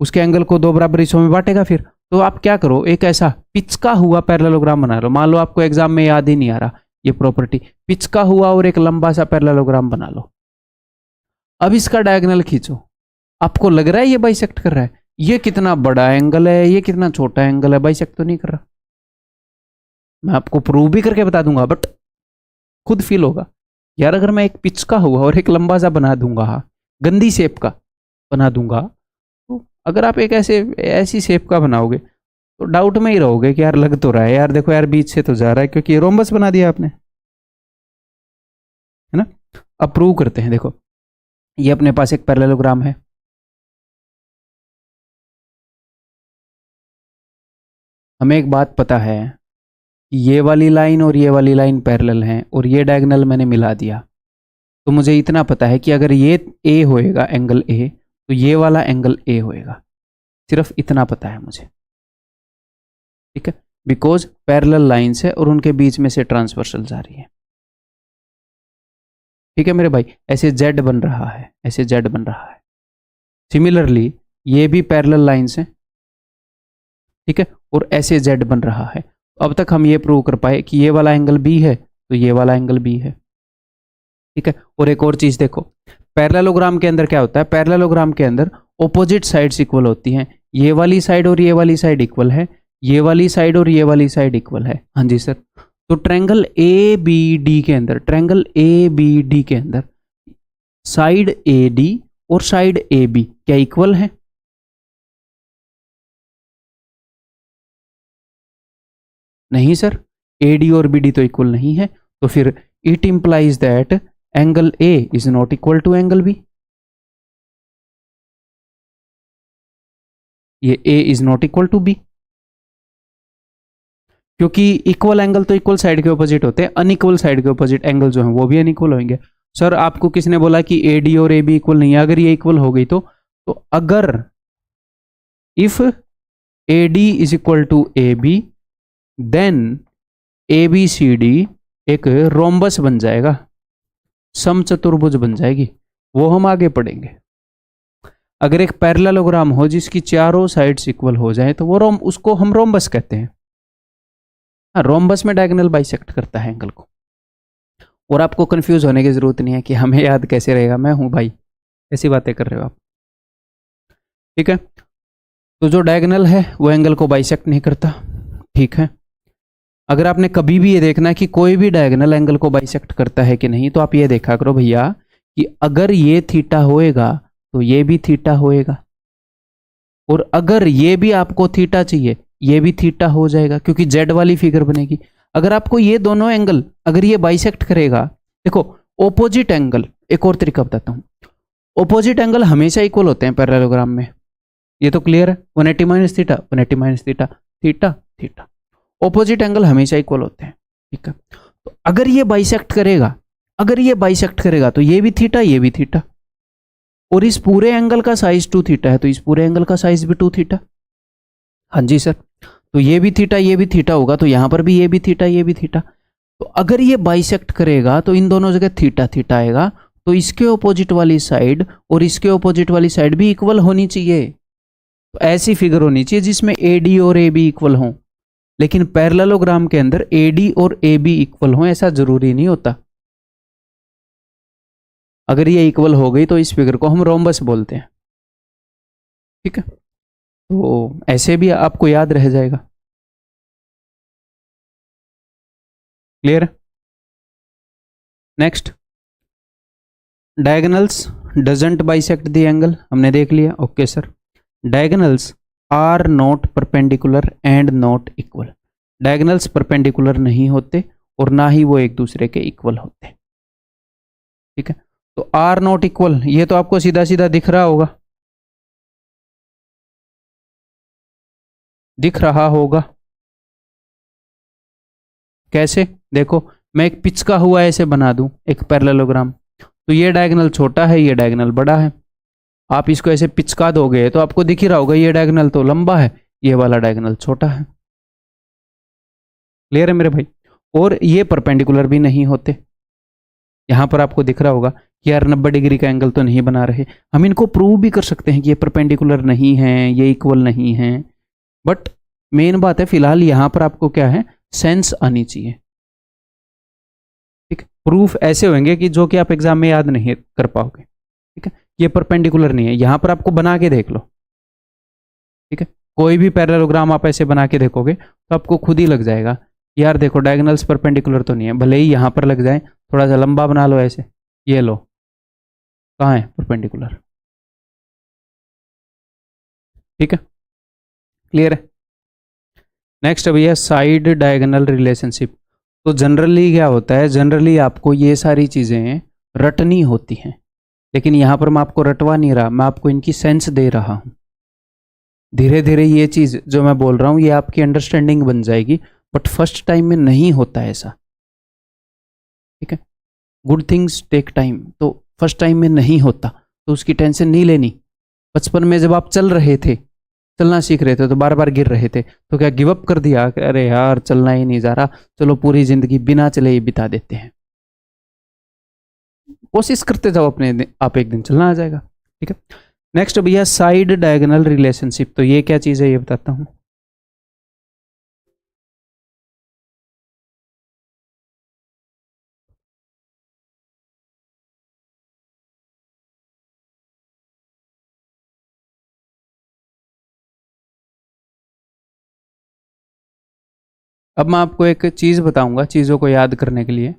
उसके एंगल को दो बराबर हिस्सों में बांटेगा। फिर तो आप क्या करो, एक ऐसा पिचका हुआ पैरेललोग्राम बना लो। मान लो आपको एग्जाम में याद ही नहीं आ रहा ये प्रॉपर्टी, पिचका हुआ और एक लंबा सा पैरेललोग्राम बना लो। अब इसका डायगोनल खींचो, आपको लग रहा है ये बाइसेक्ट कर रहा है? ये कितना बड़ा एंगल है, ये कितना छोटा एंगल है, बाइसेक्ट तो नहीं कर रहा। मैं आपको प्रूव भी करके बता दूंगा, बट खुद फील होगा यार, अगर मैं एक पिचका हुआ और एक लंबा सा बना दूंगा, गंदी शेप का बना दूंगा, तो अगर आप एक ऐसी शेप का बनाओगे तो डाउट में ही रहोगे कि यार लग तो रहा है यार, देखो यार बीच से तो जा रहा है, क्योंकि ये रोम्बस बना दिया आपने, है ना। अब प्रूव करते हैं। देखो ये अपने पास एक पैरेललोग्राम है, हमें एक बात पता है कि ये वाली लाइन और ये वाली लाइन पैरेलल हैं, और ये डायगोनल मैंने मिला दिया, तो मुझे इतना पता है कि अगर ये ए होएगा एंगल ए, तो ये वाला एंगल ए होएगा। सिर्फ इतना पता है मुझे, ठीक है, बिकॉज पैरेलल लाइंस है और उनके बीच में से ट्रांसवर्सल जा रही है। ठीक है मेरे भाई, ऐसे जेड बन रहा है, ऐसे जेड बन रहा है। सिमिलरली ये भी पैरेलल लाइंस हैं, ठीक है, और ऐसे जेड बन रहा है। अब तक हम ये प्रूव कर पाए कि ये वाला एंगल बी है तो ये वाला एंगल बी है, ठीक है। और एक और चीज देखो, पैरेललोग्राम के अंदर क्या होता है, पैरेललोग्राम के अंदर ऑपोजिट साइड्स इक्वल होती हैं, ये वाली साइड और ये वाली साइड इक्वल है, ये वाली साइड और ये वाली साइड इक्वल है। हाँ जी सर। तो ट्रायंगल ए बी डी के अंदर, ट्रायंगल ए बी डी के अंदर साइड ए डी और साइड ए बी क्या इक्वल है? नहीं सर, ए डी और बी डी तो इक्वल नहीं है, तो फिर it implies that angle A is not equal to angle B. ये A is not equal to B, क्योंकि इक्वल एंगल तो इक्वल साइड के ऑपोजिट होते हैं, अनइक्वल साइड के ऑपोजिट एंगल जो है वो भी अनइक्वल होंगे। सर आपको किसने बोला कि ए डी और ए बी इक्वल नहीं है? अगर ये इक्वल हो गई तो अगर if A D is equal to A B, then A B C D एक रोम्बस बन जाएगा, समचतुर्भुज बन जाएगी, वो हम आगे पढ़ेंगे। अगर एक पैरेललोग्राम हो जिसकी चारों साइड्स इक्वल हो जाए तो वो उसको हम रोम्बस कहते हैं। हाँ, रोम्बस में डायगोनल बाइसेक्ट करता है एंगल को। और आपको कंफ्यूज होने की जरूरत नहीं है कि हमें याद कैसे रहेगा, मैं हूं भाई, ऐसी बातें कर रहे हो आप। ठीक है, तो जो डायगोनल है वो एंगल को बाइसेक्ट नहीं करता। ठीक है, अगर आपने कभी भी ये देखना है कि कोई भी डायगोनल एंगल को बाइसेक्ट करता है कि नहीं, तो आप ये देखा करो भैया कि अगर ये थीटा होएगा तो ये भी थीटा होएगा, और अगर ये भी आपको थीटा चाहिए ये भी थीटा हो जाएगा, क्योंकि जेड वाली फिगर बनेगी। अगर आपको ये दोनों एंगल अगर ये बाइसेक्ट करेगा, देखो ओपोजिट एंगल, एक और तरीका बताता हूं, ओपोजिट एंगल हमेशा इक्वल होते हैं पैरेललोग्राम में, ये तो क्लियर है। 180 minus theta, 180 minus theta, theta theta, opposite angle हमेशा इक्वल होते हैं। ठीक है, तो अगर ये बाइसेक्ट करेगा, अगर ये बाइसेक्ट करेगा तो ये भी थीटा ये भी थीटा, और इस पूरे एंगल का साइज 2 थीटा है तो इस पूरे एंगल का साइज भी 2 थीटा। हाँ जी सर, तो ये भी थीटा होगा, तो यहां पर भी ये भी थीटा। तो अगर ये बाइसेक्ट करेगा तो इन दोनों जगह थीटा थीटा आएगा, तो इसके ऑपोजिट वाली साइड और इसके ऑपोजिट वाली साइड भी इक्वल होनी चाहिए। तो ऐसी फिगर होनी चाहिए जिसमें AD और AB इक्वल हों। लेकिन पैरेललोग्राम के अंदर AD और AB इक्वल हों ऐसा जरूरी नहीं होता। अगर ये इक्वल हो गई तो इस फिगर को हम रोम्बस बोलते हैं। ठीक है, तो ऐसे भी आपको याद रह जाएगा। Clear? Next, diagonals doesn't bisect the angle, हमने देख लिया। Okay sir, diagonals are not perpendicular and not equal, diagonals perpendicular नहीं होते और ना ही वो एक दूसरे के इक्वल होते। ठीक है, तो आर नॉट इक्वल ये तो आपको सीधा सीधा दिख रहा होगा, दिख रहा होगा। कैसे? देखो, मैं एक पिचका हुआ ऐसे बना दूं एक पैरेललोग्राम, तो ये डायगोनल छोटा है ये डायगोनल बड़ा है। आप इसको ऐसे पिचका दोगे तो आपको दिख ही रहा होगा ये डायगोनल तो लंबा है, ये वाला डायगोनल छोटा है। क्लियर है मेरे भाई? और ये परपेंडिकुलर भी नहीं होते। यहां पर आपको दिख रहा होगा कि यार 90 डिग्री का एंगल तो नहीं बना रहे। हम इनको प्रूव भी कर सकते हैं कि ये परपेंडिकुलर नहीं है, ये इक्वल नहीं है, बट मेन बात है फिलहाल यहां पर आपको क्या है, सेंस आनी चाहिए। ठीक, प्रूफ ऐसे होंगे कि जो कि आप एग्जाम में याद नहीं कर पाओगे। ठीक है, ये परपेंडिकुलर नहीं है, यहां पर आपको बना के देख लो। ठीक है, कोई भी पैरेललोग्राम आप ऐसे बना के देखोगे तो आपको खुद ही लग जाएगा यार देखो डायगोनल्स परपेंडिकुलर तो नहीं है, भले ही यहां पर लग जाए, थोड़ा सा लंबा बना लो ऐसे, ये लो, कहाँ है परपेंडिकुलर। ठीक है, क्लियर है? नेक्स्ट भैया साइड डायगोनल रिलेशनशिप। तो जनरली क्या होता है, जनरली आपको ये सारी चीज़ें रटनी होती हैं, लेकिन यहाँ पर मैं आपको रटवा नहीं रहा, मैं आपको इनकी सेंस दे रहा हूँ। धीरे धीरे ये चीज़ जो मैं बोल रहा हूँ ये आपकी अंडरस्टैंडिंग बन जाएगी, बट फर्स्ट टाइम में नहीं होता ऐसा। ठीक है, गुड थिंग्स टेक टाइम, तो फर्स्ट टाइम में नहीं होता, तो उसकी टेंशन नहीं लेनी। बचपन में जब आप चल रहे थे, चलना सीख रहे थे, तो बार बार गिर रहे थे, तो क्या गिव अप कर दिया कि अरे यार चलना ही नहीं जा रहा, चलो पूरी जिंदगी बिना चले ही बिता देते हैं। कोशिश करते जाओ अपने, आप एक दिन चलना आ जाएगा। ठीक है, नेक्स्ट भैया साइड डायगोनल रिलेशनशिप। तो ये क्या चीज़ है ये बताता हूँ। अब मैं आपको एक चीज़ बताऊंगा चीज़ों को याद करने के लिए,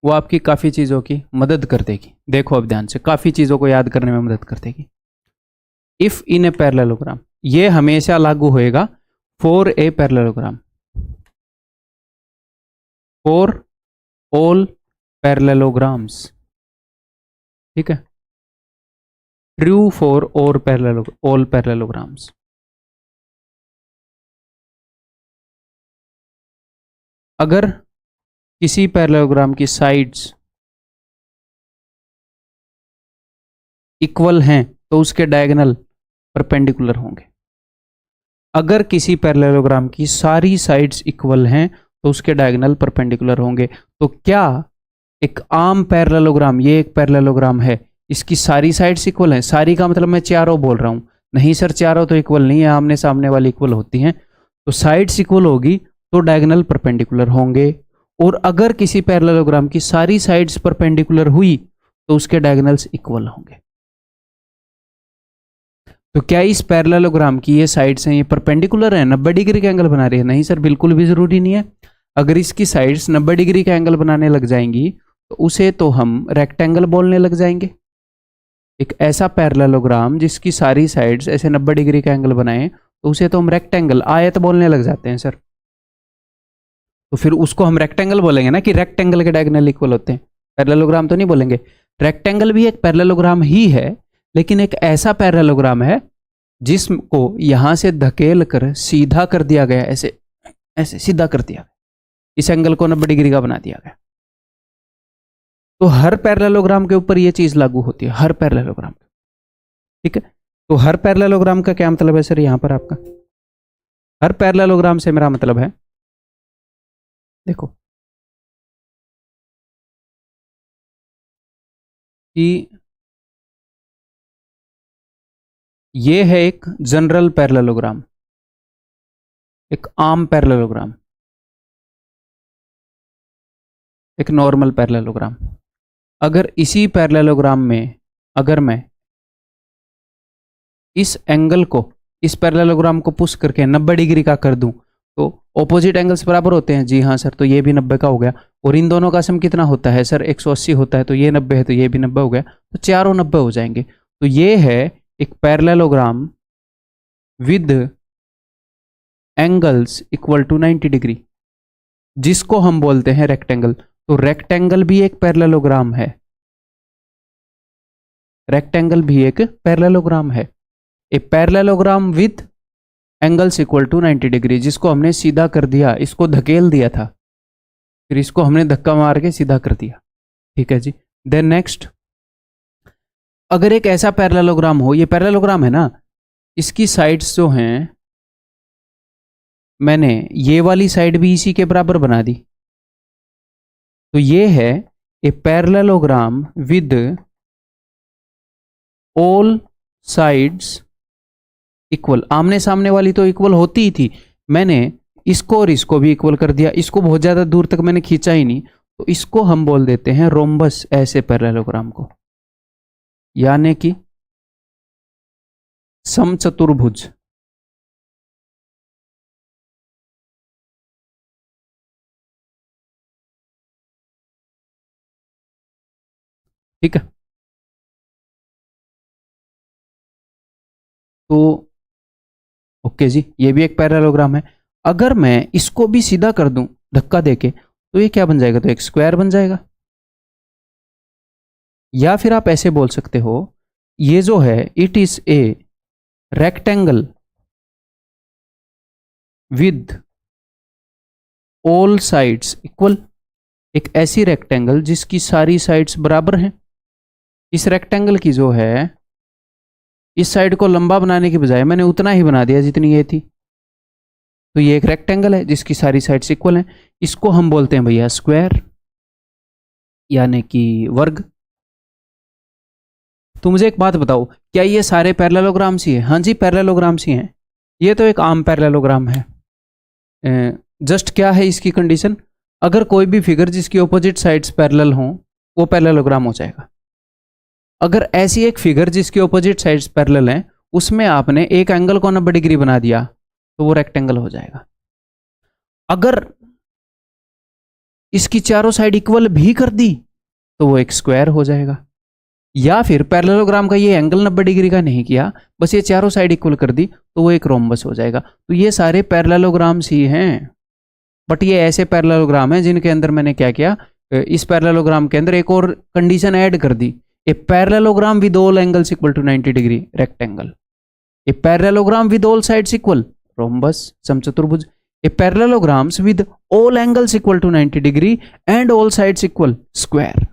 वो आपकी काफ़ी चीज़ों की मदद कर देगी। देखो अब ध्यान से, काफ़ी चीज़ों को याद करने में मदद कर देगी। इफ़ इन ए पैरेललोग्राम, ये हमेशा लागू होएगा for a parallelogram, for all parallelograms. ठीक है, ट्रू फॉर और ऑल पैरेललोग्राम्स। अगर किसी पैरेललोग्राम की साइड्स इक्वल हैं तो उसके डायगोनल परपेंडिकुलर होंगे। अगर किसी पैरेललोग्राम की सारी साइड्स इक्वल हैं तो उसके डायगोनल परपेंडिकुलर होंगे। तो क्या एक आम पैरेललोग्राम, ये एक पैरेललोग्राम है, इसकी सारी साइड्स इक्वल हैं? सारी का मतलब मैं चारों बोल रहा हूं। नहीं सर, चारों तो इक्वल नहीं है, आमने सामने वाली इक्वल होती हैं। तो साइड्स इक्वल होगी तो डायगोनल परपेंडिकुलर होंगे। और अगर किसी पैरेललोग्राम की सारी साइड्स परपेंडिकुलर हुई तो उसके डायगोनल्स इक्वल होंगे। तो क्या इस पैरेललोग्राम की ये साइड्स हैं, ये परपेंडिकुलर है, 90 डिग्री का एंगल बना रही है? नहीं सर, बिल्कुल भी जरूरी नहीं है। अगर इसकी साइड्स 90 डिग्री का एंगल बनाने लग जाएंगी तो उसे तो हम रेक्टेंगल बोलने लग जाएंगे। एक ऐसा पैरेललोग्राम जिसकी सारी साइड्स ऐसे 90 डिग्री का एंगल बनाए तो उसे तो हम रेक्टेंगल, आयत बोलने लग जाते हैं सर। तो फिर उसको हम रेक्टेंगल बोलेंगे ना, कि रेक्टेंगल के डायगोनल इक्वल होते हैं। पैरेललोग्राम तो नहीं बोलेंगे। रेक्टेंगल भी एक पैरेललोग्राम ही है, लेकिन एक ऐसा पैरेललोग्राम है जिसको यहां से धकेल कर सीधा कर दिया गया, ऐसे ऐसे सीधा कर दिया गया, इस एंगल को 90 डिग्री का बना दिया गया। तो हर पैरेललोग्राम के ऊपर ये चीज लागू होती है, हर पैरेललोग्राम। ठीक है, तो हर पैरेललोग्राम का क्या मतलब है सर? यहां पर आपका हर पैरेललोग्राम से मेरा मतलब है, देखो कि ये है एक जनरल पैरेललोग्राम, एक आम पैरेललोग्राम, एक नॉर्मल पैरेललोग्राम। अगर इसी पैरेललोग्राम में अगर मैं इस एंगल को, इस पैरेललोग्राम को पुश करके 90 डिग्री का कर दूं तो ऑपोजिट एंगल्स बराबर होते हैं। जी हाँ सर, तो ये भी 90 का हो गया। और इन दोनों का सम कितना होता है सर? 180 होता है। तो ये 90 है तो ये भी 90 हो गया, तो चारों 90 हो जाएंगे। तो ये है एक parallelogram with angles equal to 90 degree, जिसको हम बोलते हैं रेक्टेंगल। तो रेक्टेंगल भी एक पैरेललोग्राम है, रेक्टेंगल भी एक पैरेललोग्राम है। A parallelogram with angles equal to 90 degree, जिसको हमने सीधा कर दिया, इसको धकेल दिया था, फिर इसको हमने धक्का मार के सीधा कर दिया। ठीक है जी। देन नेक्स्ट, अगर एक ऐसा पैरेललोग्राम हो, ये पैरेललोग्राम है ना, इसकी साइड्स जो हैं, मैंने ये वाली साइड भी इसी के बराबर बना दी, तो ये है a parallelogram with all sides equal. आमने सामने वाली तो इक्वल होती ही थी, मैंने इसको और इसको भी इक्वल कर दिया। इसको बहुत ज्यादा दूर तक मैंने खींचा ही नहीं, तो इसको हम बोल देते हैं रोम्बस, ऐसे पैरेललोग्राम को, यानी कि समचतुर्भुज। ठीक है, तो ओके जी, ये भी एक पैरेललोग्राम है। अगर मैं इसको भी सीधा कर दूं धक्का देके, तो ये क्या बन जाएगा? तो एक स्क्वायर बन जाएगा। या फिर आप ऐसे बोल सकते हो, ये जो है it is a rectangle with all sides equal. एक ऐसी रेक्टेंगल जिसकी सारी साइड्स बराबर हैं। इस रेक्टेंगल की जो है, इस साइड को लंबा बनाने की बजाय मैंने उतना ही बना दिया जितनी ये थी, तो ये एक रेक्टेंगल है जिसकी सारी साइड्स इक्वल हैं। इसको हम बोलते हैं भैया स्क्वायर, यानी कि वर्ग। तो मुझे एक बात बताओ, क्या ये सारे पैरेललोग्राम्स ही है? हाँ जी, पैरेललोग्राम्स ही हैं। ये तो एक आम पैरेललोग्राम है। जस्ट क्या है इसकी कंडीशन? अगर कोई भी फिगर जिसकी ऑपोजिट साइड्स पैरेलल हों, वो पैरेललोग्राम हो जाएगा। अगर ऐसी एक फिगर जिसकी ऑपोजिट साइड्स पैरेलल हैं, उसमें आपने एक एंगल को 90 डिग्री बना दिया, तो वो रेक्टेंगल हो जाएगा। अगर इसकी चारों साइड इक्वल भी कर दी तो वो एक स्क्वायर हो जाएगा। या फिर पैरेललोग्राम का ये एंगल 90 डिग्री का नहीं किया, बस ये चारों साइड इक्वल कर दी, तो वो एक रोम्बस हो जाएगा। तो ये सारे पैरेललोग्राम्स ही हैं। बट ये ऐसे पैरेललोग्राम हैं जिनके अंदर मैंने क्या किया, इस पैरेललोग्राम के अंदर एक और कंडीशन ऐड कर दी, a parallelogram with all angles equal to 90 degree rectangle, a parallelogram with all sides equal rhombus समचतुर्भुज, a parallelograms with all angles equal to 90 degree and all sides equal square.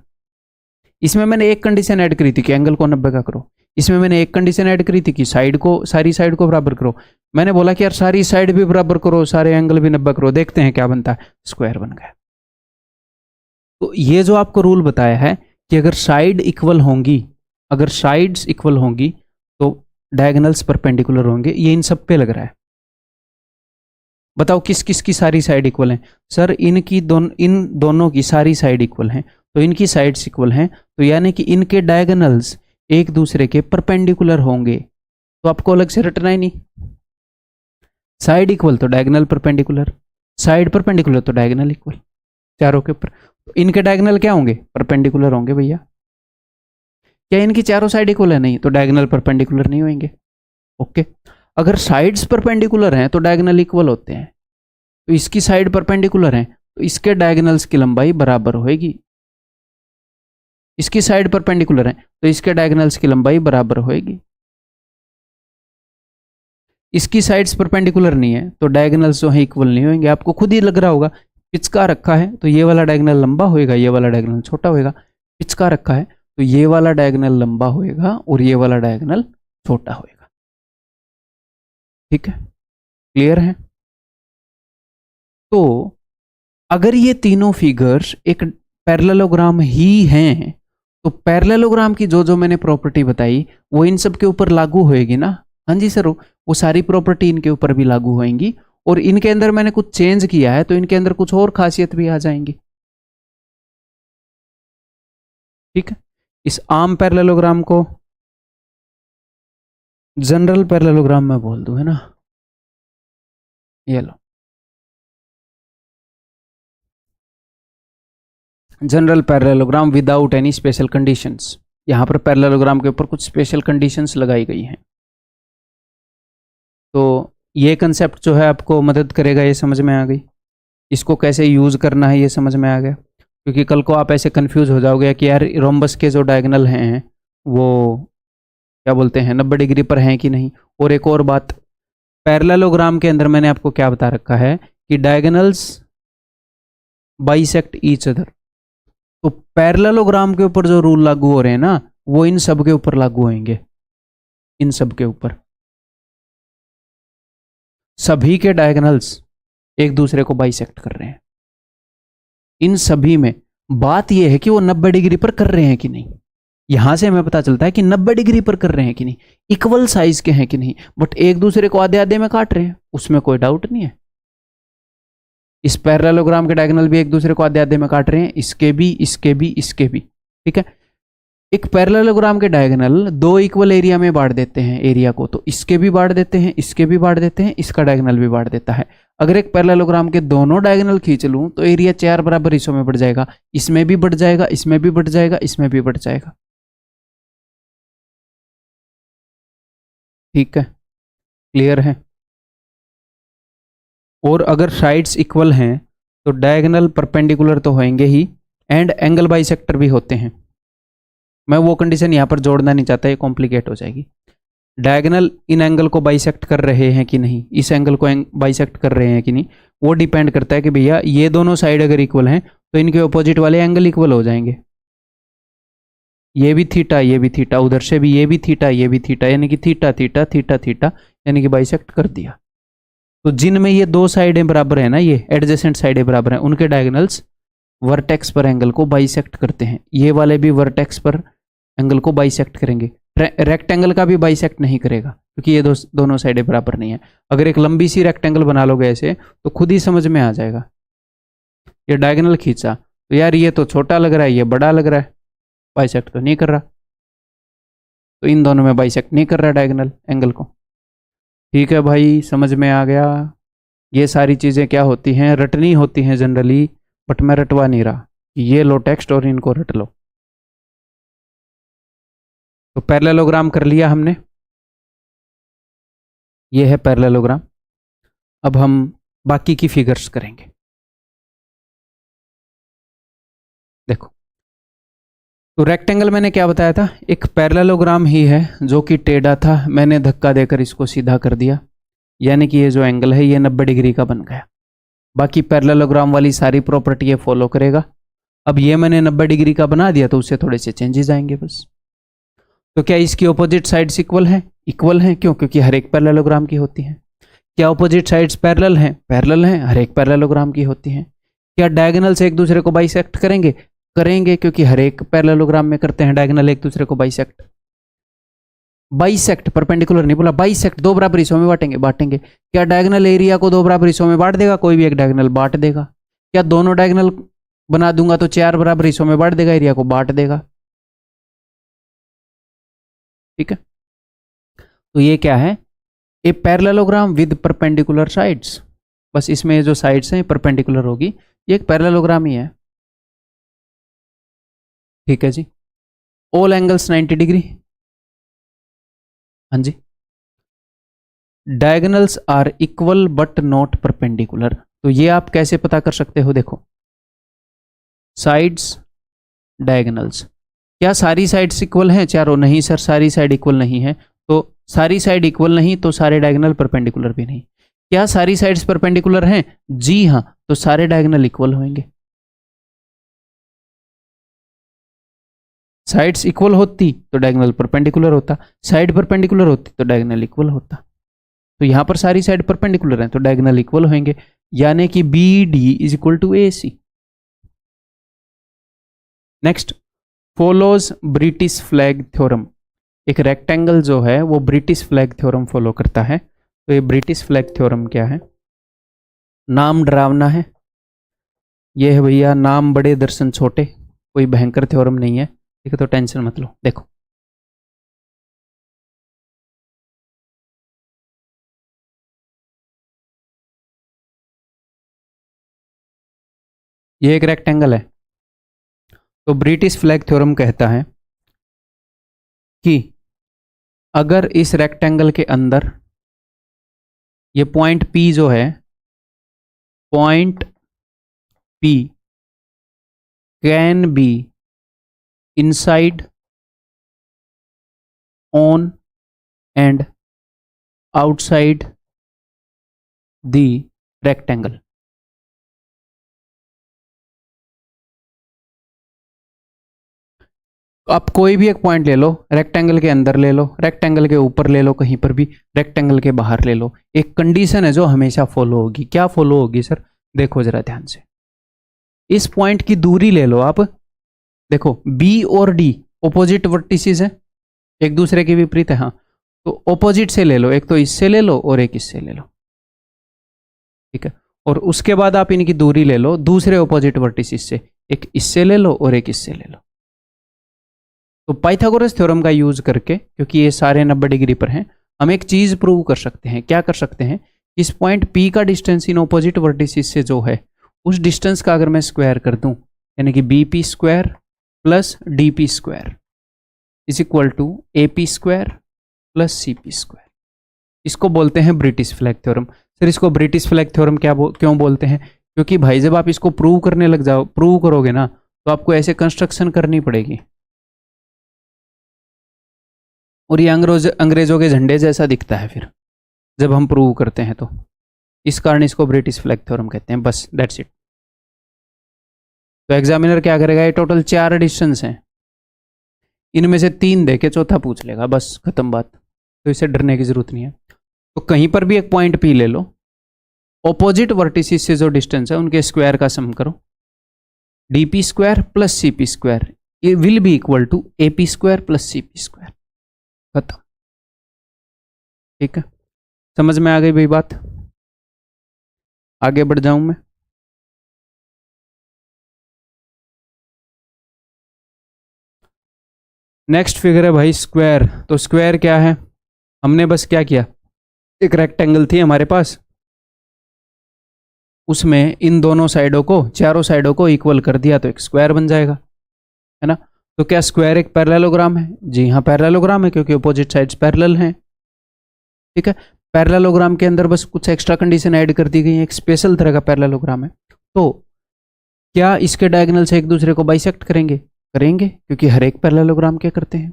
इसमें मैंने एक condition add करी थी कि angle को 90 का करो, इसमें मैंने एक कंडीशन ऐड करी थी कि साइड को, सारी साइड को बराबर करो। मैंने बोला कि यार सारी साइड भी बराबर करो, सारे एंगल भी 90 करो, देखते हैं क्या बनता है, स्क्वायर बन गया। तो ये जो आपको रूल बताया है कि अगर साइड इक्वल होंगी, अगर साइड्स इक्वल होंगी तो डायगोनल्स परपेंडिकुलर होंगे, ये इन सब पे लग रहा है। बताओ किस किस की सारी साइड इक्वल हैं? सर इन दोनों की सारी साइड इक्वल हैं, तो इनकी साइड्स इक्वल हैं, तो यानी कि इनके डायगोनल्स एक दूसरे के परपेंडिकुलर होंगे। तो आपको अलग से रटना ही नहीं, साइड इक्वल तो डायगोनल परपेंडिकुलर, साइड परपेंडिकुलर तो डायगोनल इक्वल, चारों के ऊपर। तो इनके डायगोनल क्या होंगे? परपेंडिकुलर होंगे भैया। क्या इनकी चारों साइड इक्वल है? नहीं, तो डायगोनल परपेंडिकुलर नहीं होंगे। ओके, अगर साइड्स परपेंडिकुलर हैं तो डायगोनल इक्वल होते हैं, तो इसकी साइड परपेंडिकुलर है तो इसके डायगोनल्स की लंबाई बराबर होएगी, इसकी साइड परपेंडिकुलर है तो इसके डायगोनल्स की लंबाई बराबर होएगी। इसकी साइड्स परपेंडिकुलर नहीं है तो डायगोनल्स जो है इक्वल नहीं होंगे। आपको खुद ही लग रहा होगा, पिचका रखा है तो ये वाला डायगोनल लंबा होएगा, ये वाला डायगोनल छोटा होएगा। पिचका रखा है तो ये वाला डायगोनल लंबा होएगा और ये वाला डायगोनल छोटा होएगा। ठीक है, क्लियर है? तो अगर ये तीनों फिगर्स एक पैरेललोग्राम ही हैं तो पैरेललोग्राम की जो जो मैंने प्रॉपर्टी बताई वो इन सब के ऊपर लागू होएगी ना? हाँ जी सर, वो सारी प्रॉपर्टी इनके ऊपर भी लागू होएंगी, और इनके अंदर मैंने कुछ चेंज किया है तो इनके अंदर कुछ और खासियत भी आ जाएंगी। ठीक है, इस आम पैरेललोग्राम को जनरल पैरेललोग्राम में बोल दूं, है ना? ये लो, general parallelogram without any special conditions. यहां पर पैरेललोग्राम के ऊपर कुछ स्पेशल कंडीशंस लगाई गई हैं। तो ये कंसेप्ट जो है आपको मदद करेगा, ये समझ में आ गई। इसको कैसे यूज़ करना है ये समझ में आ गया, क्योंकि कल को आप ऐसे कंफ्यूज हो जाओगे कि यार रोम्बस के जो डायगोनल हैं वो क्या बोलते हैं 90 डिग्री पर हैं कि नहीं। और एक और बात, पैरेललोग्राम के अंदर मैंने आपको क्या बता रखा है कि डायगोनल्स बाइसेक्ट ईच अदर। तो पैरेललोग्राम के ऊपर जो रूल लागू हो रहे हैं ना वो इन सब के ऊपर लागू होंगे, इन सब के ऊपर। सभी के डायगोनल्स एक दूसरे को बाइसेक्ट कर रहे हैं, इन सभी में। बात यह है कि वो 90 डिग्री पर कर रहे हैं कि नहीं। यहां से हमें पता चलता है कि 90 डिग्री पर कर रहे हैं कि नहीं, इक्वल साइज के हैं कि नहीं, बट एक दूसरे को आधे आधे में काट रहे हैं, उसमें कोई डाउट नहीं है। इस पैरेललोग्राम के डायगोनल भी एक दूसरे को आधे आधे में काट रहे हैं, इसके भी, इसके भी, इसके भी। ठीक है, एक पैरेललोग्राम के डायगोनल दो इक्वल एरिया में बांट देते हैं एरिया को, तो इसके भी बांट देते हैं, इसके भी बांट देते हैं, इसका डायगोनल भी बांट देता है। अगर एक पैरेललोग्राम के दोनों डायगोनल खींच लूं तो एरिया 4 बराबर हिस्सों में बढ़ जाएगा, इसमें भी बढ़ जाएगा, इसमें भी बढ़ जाएगा, इसमें भी बढ़ जाएगा। ठीक है, क्लियर है? और अगर साइड्स इक्वल हैं तो डायगोनल परपेंडिकुलर तो होंगे ही, एंड एंगल बाइसेक्टर भी होते हैं। मैं वो कंडीशन यहाँ पर जोड़ना नहीं चाहता, ये कॉम्प्लिकेट हो जाएगी। डायगोनल इन एंगल को बाइसेक्ट कर रहे हैं कि नहीं, इस एंगल को बाइसेक्ट कर रहे हैं कि नहीं, वो डिपेंड करता है कि भैया ये दोनों साइड अगर इक्वल हैं तो इनके ऑपोजिट वाले एंगल इक्वल हो जाएंगे। ये भी थीटा, ये भी थीटा, उधर से भी ये भी थीटा, ये भी थीटा, यानी कि थीटा थीटा थीटा थीटा, यानी कि बाइसेक्ट कर दिया। तो जिनमें ये दो साइडें बराबर है ना, ये एडजेसेंट साइडें बराबर हैं, उनके डायगोनल्स वर्टेक्स पर एंगल को बाइसेक्ट करते हैं। ये वाले भी वर्टेक्स पर एंगल को बाइसेक्ट करेंगे। रेक्टेंगल का भी बाइसेक्ट नहीं करेगा क्योंकि ये दोनों साइडें बराबर नहीं है। अगर एक लंबी सी रेक्टेंगल बना लोगे ऐसे तो खुद ही समझ में आ जाएगा। ये डायगोनल खींचा तो यार ये तो छोटा लग रहा है, ये बड़ा लग रहा है, बाइसेक्ट तो नहीं कर रहा, तो इन दोनों में बाइसेक्ट नहीं कर रहा डायगोनल एंगल को। ठीक है भाई, समझ में आ गया? ये सारी चीज़ें क्या होती हैं, रटनी होती हैं जनरली, बट मैं रटवा नहीं रहा। ये लो टेक्स्ट और इनको रट लो। तो पैरेललोग्राम कर लिया हमने, ये है पैरेललोग्राम। अब हम बाकी की फिगर्स करेंगे। देखो, तो रेक्टेंगल मैंने क्या बताया था, एक पैरेललोग्राम ही है जो कि टेढ़ा था, मैंने धक्का देकर इसको सीधा कर दिया, यानी कि ये जो एंगल है ये 90 डिग्री का बन गया। बाकी पैरेललोग्राम वाली सारी प्रॉपर्टी ये फॉलो करेगा। अब ये मैंने 90 डिग्री का बना दिया तो उससे थोड़े से चेंजेस आएंगे बस। तो क्या इसकी ऑपोजिट साइड्स इक्वल हैं? इक्वल हैं, क्यों? क्योंकि हर एक पैरेललोग्राम की होती हैं। क्या ऑपोजिट साइड्स पैरेलल हैं? पैरेलल हैं, हर एक पैरेललोग्राम की होती हैं। क्या डायगोनल से एक दूसरे को बाइसेक्ट करेंगे? करेंगे, क्योंकि हर एक पैरेललोग्राम में करते हैं डायगोनल एक दूसरे को बाइसेक्ट। बाइसेक्ट, परपेंडिकुलर नहीं बोला, बाइसेक्ट, दो बराबर हिस्सों में बांटेंगे। बांटेंगे क्या डायगोनल एरिया को दो बराबर हिस्सों में बांट देगा? कोई भी एक डायगोनल बांट देगा। क्या दोनों डायगोनल बना दूंगा तो चार बराबर हिस्सों में बांट देगा? एरिया को बांट देगा। ठीक है, तो ये क्या है? A parallelogram with perpendicular sides. बस इसमें जो साइड्स हैं परपेंडिकुलर होगी, ये एक पैरेललोग्राम ही है। ठीक है जी। All angles 90 degree. हाँ जी। Diagonals are equal but not perpendicular. तो ये आप कैसे पता कर सकते हो? देखो, साइड्स, डायगोनल्स, क्या सारी साइड्स इक्वल हैं चारों? नहीं सर, सारी साइड इक्वल नहीं है। तो सारी साइड इक्वल नहीं तो सारे डायगोनल परपेंडिकुलर भी नहीं। क्या सारी साइड्स परपेंडिकुलर हैं? जी हाँ, तो सारे डायगोनल इक्वल होंगे। साइड्स इक्वल होती तो डायगोनल परपेंडिकुलर होता, साइड परपेंडिकुलर होती तो डायगोनल इक्वल होता। तो यहां पर सारी साइड परपेंडिकुलर हैं तो डायगोनल इक्वल होंगे, यानी कि B D is equal to A C. Next, follows British flag theorem. एक रेक्टेंगल जो है वो ब्रिटिश फ्लैग थ्योरम फॉलो करता है। तो ये ब्रिटिश फ्लैग थ्योरम क्या है? नाम डरावना है। ये है भैया, नाम बड़े दर्शन छोटे, कोई भयंकर थ्योरम नहीं है। ठीक है, तो टेंशन मत लो। देखो, ये एक रेक्टेंगल है। तो ब्रिटिश फ्लैग थ्योरम कहता है कि अगर इस रेक्टेंगल के अंदर ये पॉइंट P जो है, point P can be inside, on and outside the rectangle. आप कोई भी एक पॉइंट ले लो, रेक्टेंगल के अंदर ले लो, रेक्टेंगल के ऊपर ले लो, कहीं पर भी, रेक्टेंगल के बाहर ले लो। एक कंडीशन है जो हमेशा फॉलो होगी। क्या फॉलो होगी सर? देखो जरा ध्यान से, इस पॉइंट की दूरी ले लो आप। देखो, बी और डी ओपोजिट वर्टिसेस है, एक दूसरे के विपरीत है। हाँ, तो ओपोजिट से ले लो, एक तो इससे ले लो और एक इससे ले लो। ठीक है, और उसके बाद आप इनकी दूरी ले लो दूसरे ओपोजिट वर्टिसेस से, एक इससे ले लो और एक इससे ले लो। तो पाइथागोरस थ्योरम का यूज करके, क्योंकि ये सारे 90 डिग्री पर हैं, हम एक चीज प्रूव कर सकते हैं। क्या कर सकते हैं? इस पॉइंट P का डिस्टेंस इन ऑपोजिट वर्टिसेस से जो है, उस डिस्टेंस का अगर मैं स्क्वायर कर दूं, यानी कि BP square plus DP square is equal to AP square plus CP square. इसको बोलते हैं ब्रिटिश फ्लैग थ्योरम। सर, इसको ब्रिटिश फ्लैग थ्योरम क्यों बोलते हैं? क्योंकि भाई जब आप इसको प्रूव करने लग जाओ, प्रूव करोगे ना, तो आपको ऐसे कंस्ट्रक्शन करनी पड़ेगी और ये अंग्रेजों के झंडे जैसा दिखता है फिर जब हम प्रूव करते हैं। तो इस कारण इसको ब्रिटिश फ्लैग थ्योरम कहते हैं। बस दैट्स इट। तो एग्जामिनर क्या करेगा? ये टोटल 4 डिस्टेंस हैं, इनमें से 3 देके चौथा पूछ लेगा, बस खत्म बात। तो इसे डरने की जरूरत नहीं है। तो कहीं पर भी एक पॉइंट P ले लो, ऑपोजिट वर्टिसेस से जो डिस्टेंस है उनके स्क्वायर का सम करो, DP square plus CP square will be equal to AP square plus CP square. खत्म। ठीक है, समझ में आ गई भाई बात? आगे बढ़ जाऊं मैं? नेक्स्ट फिगर है भाई स्क्वायर। तो स्क्वायर क्या है? हमने बस क्या किया, एक रेक्टेंगल थी हमारे पास, उसमें इन दोनों साइडों को, चारों साइडों को इक्वल कर दिया तो एक स्क्वायर बन जाएगा, है ना? तो क्या स्क्वायर एक पैरेललोग्राम है? जी हाँ, पैरेललोग्राम है, क्योंकि अपोजिट साइड्स पैरेलल हैं। ठीक है, पैरेललोग्राम के अंदर बस कुछ एक्स्ट्रा कंडीशन ऐड कर दी गई है, एक स्पेशल तरह का पैरेललोग्राम है। तो क्या इसके डायगोनल से एक दूसरे को बाइसेक्ट करेंगे? करेंगे, क्योंकि हर एक पैरेललोग्राम क्या करते हैं।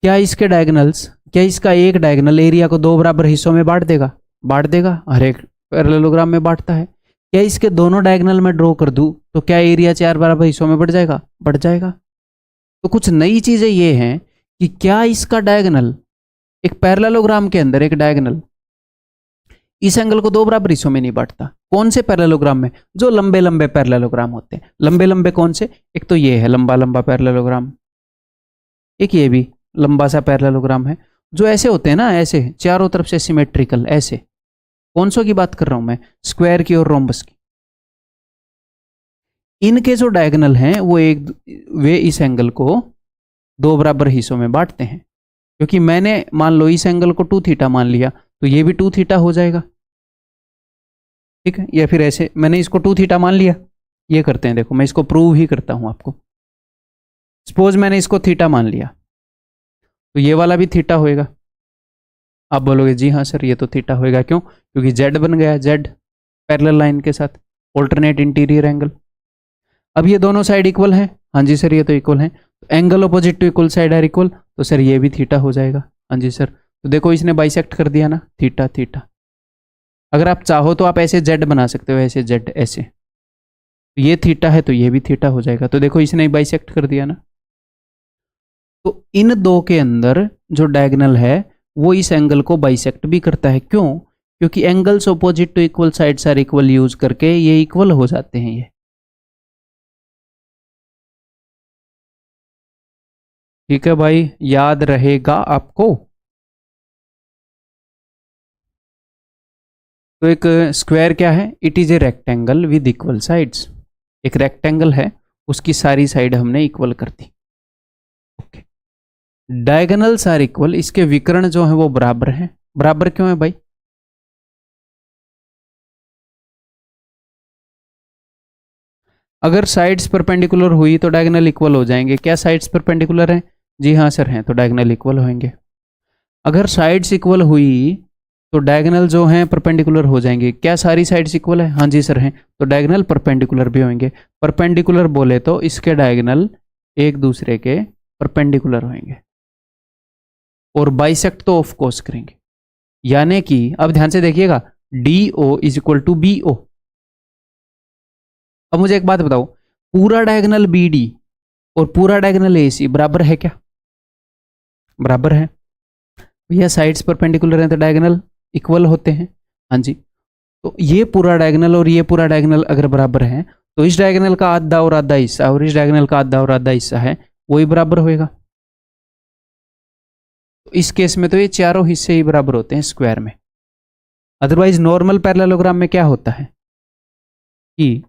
क्या इसके डायगोनल्स, क्या इसका एक डायगोनल एरिया को 2 बराबर हिस्सों में बांट देगा? बांट देगा, हर एक पैरेललोग्राम में बांटता है। क्या इसके दोनों डायगोनल में ड्रॉ कर दूं तो क्या एरिया 4 बराबर हिस्सों में बढ़ जाएगा? बढ़ जाएगा। तो कुछ नई चीजें ये हैं कि क्या इसका डायगोनल एक पैरेललोग्राम के अंदर एक डायगोनल इस एंगल को 2 बराबर हिस्सों में नहीं बांटता। कौन से पैरेललोग्राम में? जो लंबे लंबे पैरेललोग्राम होते हैं। लंबे लंबे कौन से? एक तो ये है लंबा लंबा पैरेललोग्राम, एक ये भी लंबा सा पैरेललोग्राम है। जो ऐसे होते हैं ना, ऐसे चारों तरफ से सिमेट्रिकल, ऐसे कौन सो की बात कर रहा हूं मैं? स्क्वायर की और रोम्बस की। इनके जो डायगोनल हैं वे इस एंगल को 2 बराबर हिस्सों में बांटते हैं। क्योंकि मैंने मान लो इस एंगल को 2 थीटा मान लिया तो ये भी 2 थीटा हो जाएगा, ठीक है। या फिर ऐसे मैंने इसको 2 थीटा मान लिया, ये करते हैं, देखो मैं इसको प्रूव ही करता हूं आपको। सपोज मैंने इसको थीटा मान लिया तो ये वाला भी थीटा होएगा। आप बोलोगे जी हाँ सर ये तो थीटा होएगा, क्यों? क्योंकि जेड बन गया, जेड पैरेलल लाइन के साथ ऑल्टरनेट इंटीरियर एंगल। अब ये दोनों साइड इक्वल हैं, हाँ जी सर ये तो इक्वल हैं, तो angle opposite to equal side are equal, तो सर ये भी थीटा हो जाएगा। हाँ जी सर, तो देखो इसने बाइसेक्ट कर दिया ना, थीटा थीटा। अगर आप चाहो तो आप ऐसे जेड बना सकते हो, ऐसे जेड ऐसे, तो ये थीटा है तो ये भी थीटा हो जाएगा। तो देखो इसने बाइसेक्ट कर दिया ना। तो इन दो के अंदर जो डायगोनल है वो इस एंगल को बाइसेक्ट भी करता है। क्यों? क्योंकि angles opposite to equal sides are equal use करके ये इक्वल हो जाते हैं। ये ठीक है भाई, याद रहेगा आपको। तो एक स्क्वायर क्या है? It is a rectangle with equal sides. एक रेक्टेंगल है, उसकी सारी साइड हमने इक्वल कर दी। ओके, डायगोनल्स आर इक्वल, इसके विकर्ण जो है वो बराबर हैं। बराबर क्यों है भाई? अगर साइड्स परपेंडिकुलर हुई तो डायगोनल इक्वल हो जाएंगे। क्या साइड्स परपेंडिकुलर हैं? जी हाँ सर हैं, तो डायगोनल इक्वल होंगे। अगर साइड्स इक्वल हुई तो डायगोनल जो हैं परपेंडिकुलर हो जाएंगे। क्या सारी साइड्स इक्वल है? हाँ जी सर हैं, तो डायगोनल परपेंडिकुलर भी होंगे। परपेंडिकुलर बोले तो इसके डायगोनल एक दूसरे के परपेंडिकुलर होंगे और बाइसेक्ट तो ऑफ कोर्स करेंगे। यानी कि अब ध्यान से देखिएगा, D O is equal to B O. अब मुझे एक बात बताओ, पूरा डायगोनल बी डी और पूरा डायगोनल ए सी बराबर है क्या? बराबर है। भैया साइड्स परपेंडिकुलर हैं तो डायगोनल इक्वल होते हैं। हाँ जी, तो ये पूरा डायगोनल और ये पूरा डायगोनल अगर बराबर है तो इस डायगोनल का आधा और आधा हिस्सा और इस डायगोनल का आधा और आधा हिस्सा है वही बराबर होएगा। तो इस केस में तो ये चारों हिस्से ही बराबर होते हैं स्क्वायर में। अदरवाइज नॉर्मल पैरेललोग्राम में क्या होता है कि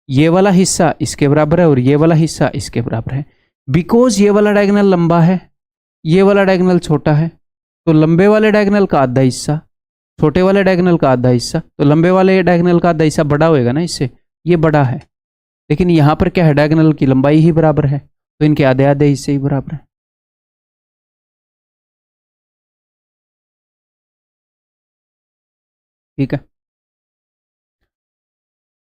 ये वाला हिस्सा इसके बराबर है और ये वाला हिस्सा इसके बराबर है। बिकॉज ये वाला डायगोनल लंबा है, ये वाला डायगोनल छोटा है, तो लंबे वाले डायगोनल का आधा हिस्सा, छोटे वाले डायगोनल का आधा हिस्सा, तो लंबे वाले डायगोनल का आधा हिस्सा बड़ा होएगा ना इससे, ये बड़ा है। लेकिन यहाँ पर क्या है, डायगोनल की लंबाई ही बराबर है, तो इनके आधे आधे हिस्से ही बराबर है। ठीक है,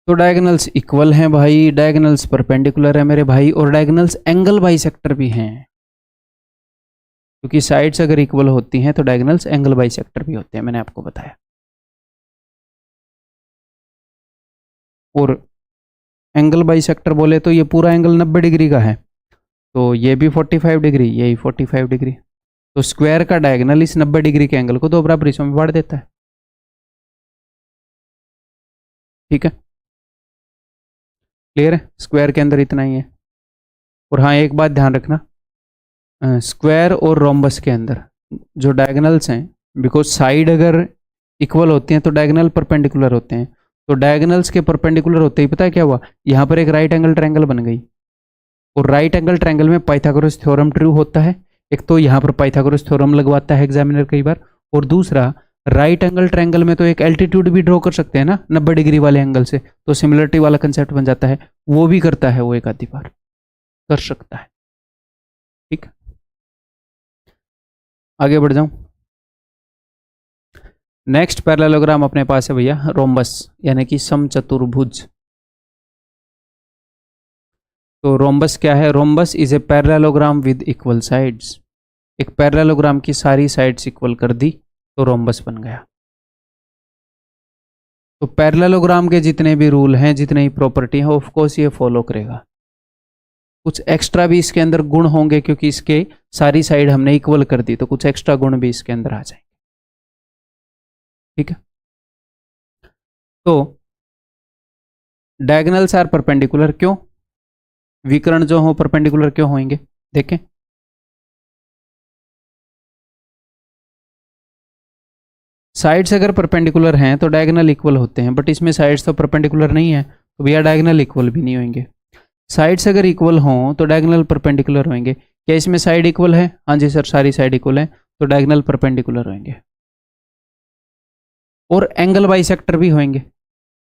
तो डायगोनल्स इक्वल हैं भाई, डायगोनल्स परपेंडिकुलर है मेरे भाई, और डायगोनल्स एंगल बाइसेक्टर भी हैं। क्योंकि साइड्स अगर इक्वल होती हैं तो डायगोनल्स एंगल बाइसेक्टर भी होते हैं, मैंने आपको बताया। और एंगल बाइसेक्टर बोले तो ये पूरा एंगल 90 डिग्री का है, तो ये भी 45 डिग्री, यही 45 डिग्री। तो स्क्वायर का डायगोनल इस 90 डिग्री के एंगल को 2 बराबर हिस्सों में बांट देता है। ठीक है, क्लियर है? स्क्वायर के अंदर इतना ही है। और हाँ एक बात ध्यान रखना, स्क्वायर और रोम्बस के अंदर जो डायगोनल्स हैं, बिकॉज साइड अगर इक्वल होती हैं तो डायगोनल परपेंडिकुलर होते हैं, तो डायगोनल्स के परपेंडिकुलर होते ही पता है क्या हुआ, यहाँ पर एक राइट एंगल ट्रायंगल बन गई। और राइट एंगल ट्रायंगल में पाइथागोरस थ्योरम ट्रू होता है। एक तो यहाँ पर पाइथागोरस थ्योरम लगवाता है एग्जामिनर कई बार, और दूसरा राइट एंगल ट्रायंगल में तो एक एल्टीट्यूड भी ड्रॉ कर सकते हैं ना 90 डिग्री वाले एंगल से, तो सिमिलरिटी वाला कंसेप्ट बन जाता है, वो भी करता है, वो एक आधी बार कर सकता है। ठीक, आगे बढ़ जाऊं। नेक्स्ट पैरेललोग्राम अपने पास है भैया रोम्बस, यानी कि समचतुर्भुज। तो रोम्बस क्या है? Rhombus is a parallelogram with equal sides. एक पैरेललोग्राम की सारी साइड्स इक्वल कर दी तो रोम्बस बन गया। तो पैरेललोग्राम के जितने भी रूल हैं, जितने ही प्रॉपर्टी हैं, ऑफ कोर्स ये फॉलो करेगा। कुछ एक्स्ट्रा भी इसके अंदर गुण होंगे क्योंकि इसके सारी साइड हमने इक्वल कर दी, तो कुछ एक्स्ट्रा गुण भी इसके अंदर आ जाएंगे। ठीक है, तो डायगोनल्स आर परपेंडिकुलर, क्यों? विकर्ण जो हो परपेंडिकुलर क्यों होंगे? देखें, साइड्स अगर परपेंडिकुलर हैं तो डायगोनल इक्वल होते हैं, बट इसमें साइड्स तो परपेंडिकुलर नहीं है, तो भैया डायगोनल इक्वल भी नहीं होंगे। साइड्स अगर इक्वल हों तो डायगोनल परपेंडिकुलर होंगे। क्या इसमें साइड इक्वल है? हाँ जी सर, सारी साइड इक्वल है, तो डायगोनल परपेंडिकुलर होंगे। और एंगल बाइसेक्टर भी होंगे।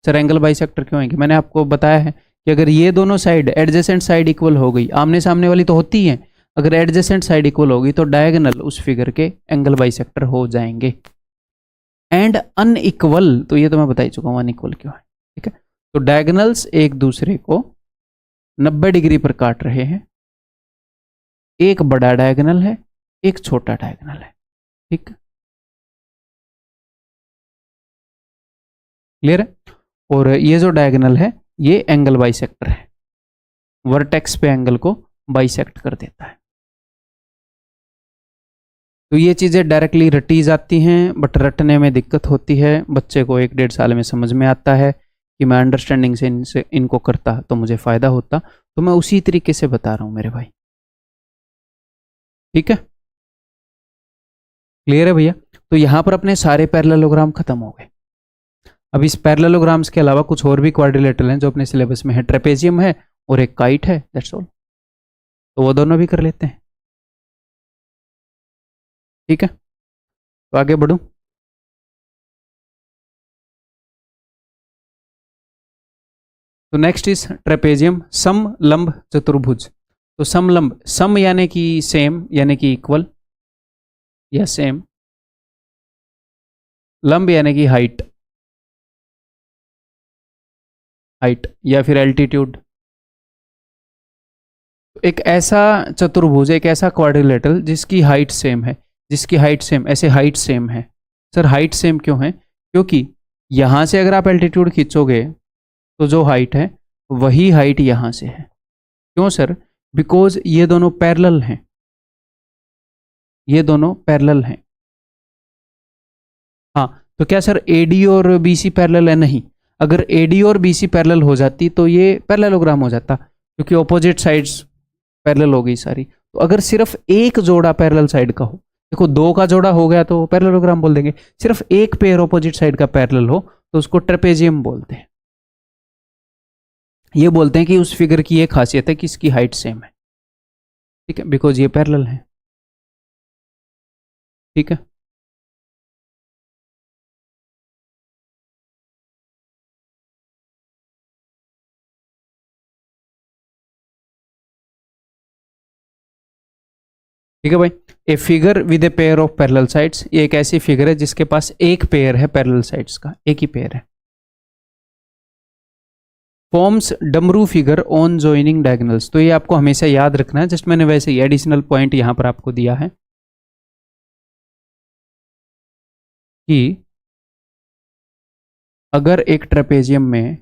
सर एंगल बाइसेक्टर क्यों होंगे? मैंने आपको बताया है कि अगर ये दोनों साइड एडजेसेंट साइड इक्वल हो गई, आमने सामने वाली तो होती है, अगर एडजेसेंट साइड इक्वल होगी तो डायगोनल उस फिगर के एंगल बाइसेक्टर हो जाएंगे। एंड अनइक्वल, तो ये तो मैं बता ही चुका हूँ अनइक्वल क्यों है। ठीक है, तो डायगोनल्स एक दूसरे को 90 डिग्री पर काट रहे हैं। एक बड़ा डायगोनल है, एक छोटा डायगोनल है। ठीक, क्लियर है? और ये जो डायगोनल है ये एंगल बाइसेक्टर है, वर्टेक्स पे एंगल को बाइसेक्ट कर देता है। तो ये चीज़ें डायरेक्टली रटी जाती हैं, बट रटने में दिक्कत होती है। बच्चे को 1-1.5 साल में समझ में आता है कि मैं अंडरस्टैंडिंग से इनको करता तो मुझे फ़ायदा होता, तो मैं उसी तरीके से बता रहा हूँ मेरे भाई। ठीक है, क्लियर है भैया? तो यहाँ पर अपने सारे पैरेललोग्राम खत्म हो गए। अब इस पैरेललोग्राम्स के अलावा कुछ और भी क्वाड्रिलेटरल हैं जो अपने सिलेबस में है। ट्रेपेजियम है और एक काइट है, दैट्स ऑल। तो वो दोनों भी कर लेते हैं। ठीक है, तो आगे बढ़ूं। तो नेक्स्ट इज ट्रेपेजियम, समलंब चतुर्भुज। तो समलंब, सम यानी कि सेम यानी कि इक्वल या सेम, लंब यानी कि हाइट, हाइट या फिर एल्टीट्यूड। एक ऐसा चतुर्भुज, एक ऐसा क्वाड्रिलेटरल जिसकी हाइट सेम है, जिसकी हाइट सेम, ऐसे हाइट सेम है। सर हाइट सेम क्यों है? क्योंकि यहां से अगर आप एल्टीट्यूड खींचोगे तो जो हाइट है वही हाइट यहां से है। क्यों सर? बिकॉज ये दोनों पैरेलल हैं, ये दोनों पैरेलल हैं। हाँ, तो क्या सर एडी और बीसी पैरेलल है? नहीं। अगर एडी और बीसी पैरेलल हो जाती तो ये पैरेललोग्राम हो जाता, क्योंकि ऑपोजिट साइड्स पैरेलल हो गई सारी। तो अगर सिर्फ एक जोड़ा पैरेलल साइड का हो, देखो दो का जोड़ा हो गया तो पैरेललोग्राम बोल देंगे, सिर्फ एक पेयर ऑपोजिट साइड का पैरेलल हो तो उसको ट्रेपेजियम बोलते हैं। ये बोलते हैं कि उस फिगर की ये खासियत है कि इसकी हाइट सेम है। ठीक है, बिकॉज ये पैरेलल है। ठीक है, ठीक है भाई। A figure with a pair of parallel sides, ये एक ऐसी फिगर है जिसके पास एक पेयर है पैरेलल साइड्स का, एक ही पेयर है। फॉर्म्स डमरू फिगर ऑन जॉइनिंग डायगोनल्स, तो ये आपको हमेशा याद रखना है। जस्ट मैंने वैसे ही एडिशनल पॉइंट यहां पर आपको दिया है कि अगर एक ट्रेपेजियम में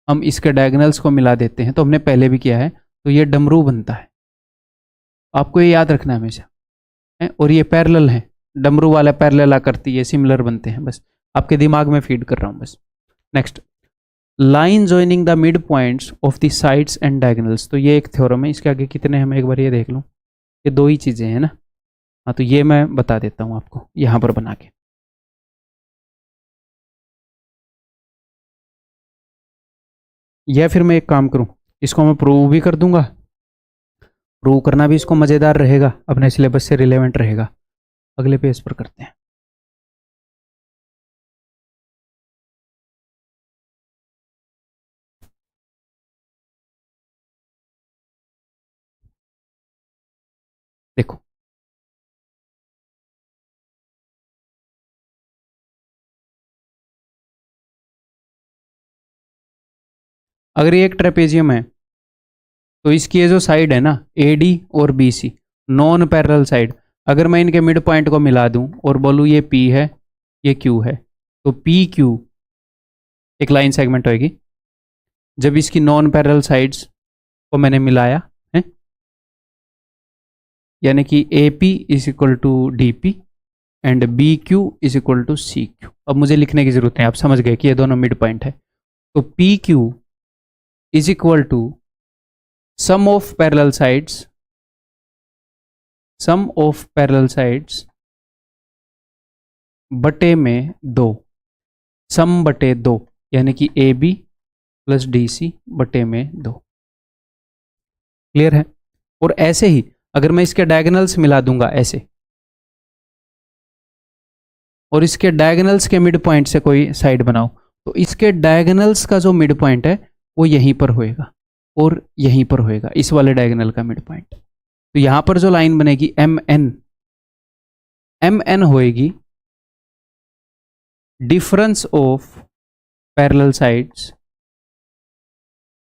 हम इसके डायगोनल्स को मिला देते हैं, तो हमने पहले भी किया है, तो ये डमरू बनता है। आपको ये याद रखना है हमेशा है। और ये पैरेलल है, डमरू वाला पैरेलल करती है, सिमिलर बनते हैं, बस आपके दिमाग में फीड कर रहा हूं बस। Next, line joining the mid points of the sides and diagonals, तो ये एक थ्योरम है। इसके आगे कितने हैं मैं एक बार ये देख लूँ। ये दो ही चीज़ें हैं ना? हाँ, तो ये मैं बता देता हूँ आपको यहाँ पर बना के। या फिर मैं एक काम करूँ, इसको मैं प्रूव भी कर दूंगा, प्रूव करना भी इसको मज़ेदार रहेगा, अपने सिलेबस से रिलेवेंट रहेगा। अगले पेज पर करते हैं। देखो, अगर ये एक ट्रेपेजियम है तो इसकी ये जो साइड है ना, ए डी और B C, non parallel side, अगर मैं इनके मिड पॉइंट को मिला दूं और बोलूँ ये पी है ये क्यू है, तो पी क्यू एक लाइन सेगमेंट होगी। जब इसकी नॉन पैरेलल साइड्स को मैंने मिलाया है, यानी कि A P is equal to D P and B Q is equal to C Q. अब मुझे लिखने की जरूरत है, आप समझ गए कि ये दोनों मिड पॉइंट है। तो P Q is equal to sum of parallel sides, sum of parallel sides बटे में 2, सम बटे 2, यानी कि A B plus D C बटे में 2। क्लियर है? और ऐसे ही अगर मैं इसके डायगोनल्स मिला दूंगा ऐसे, और इसके डायगोनल्स के मिड पॉइंट से कोई साइड बनाओ, तो इसके डायगोनल्स का जो मिड पॉइंट है वो यहीं पर होएगा और यहीं पर होएगा, इस वाले डायगोनल का मिड पॉइंट। तो यहां पर जो लाइन बनेगी एम एन होएगी डिफरेंस ऑफ पैरेलल साइड्स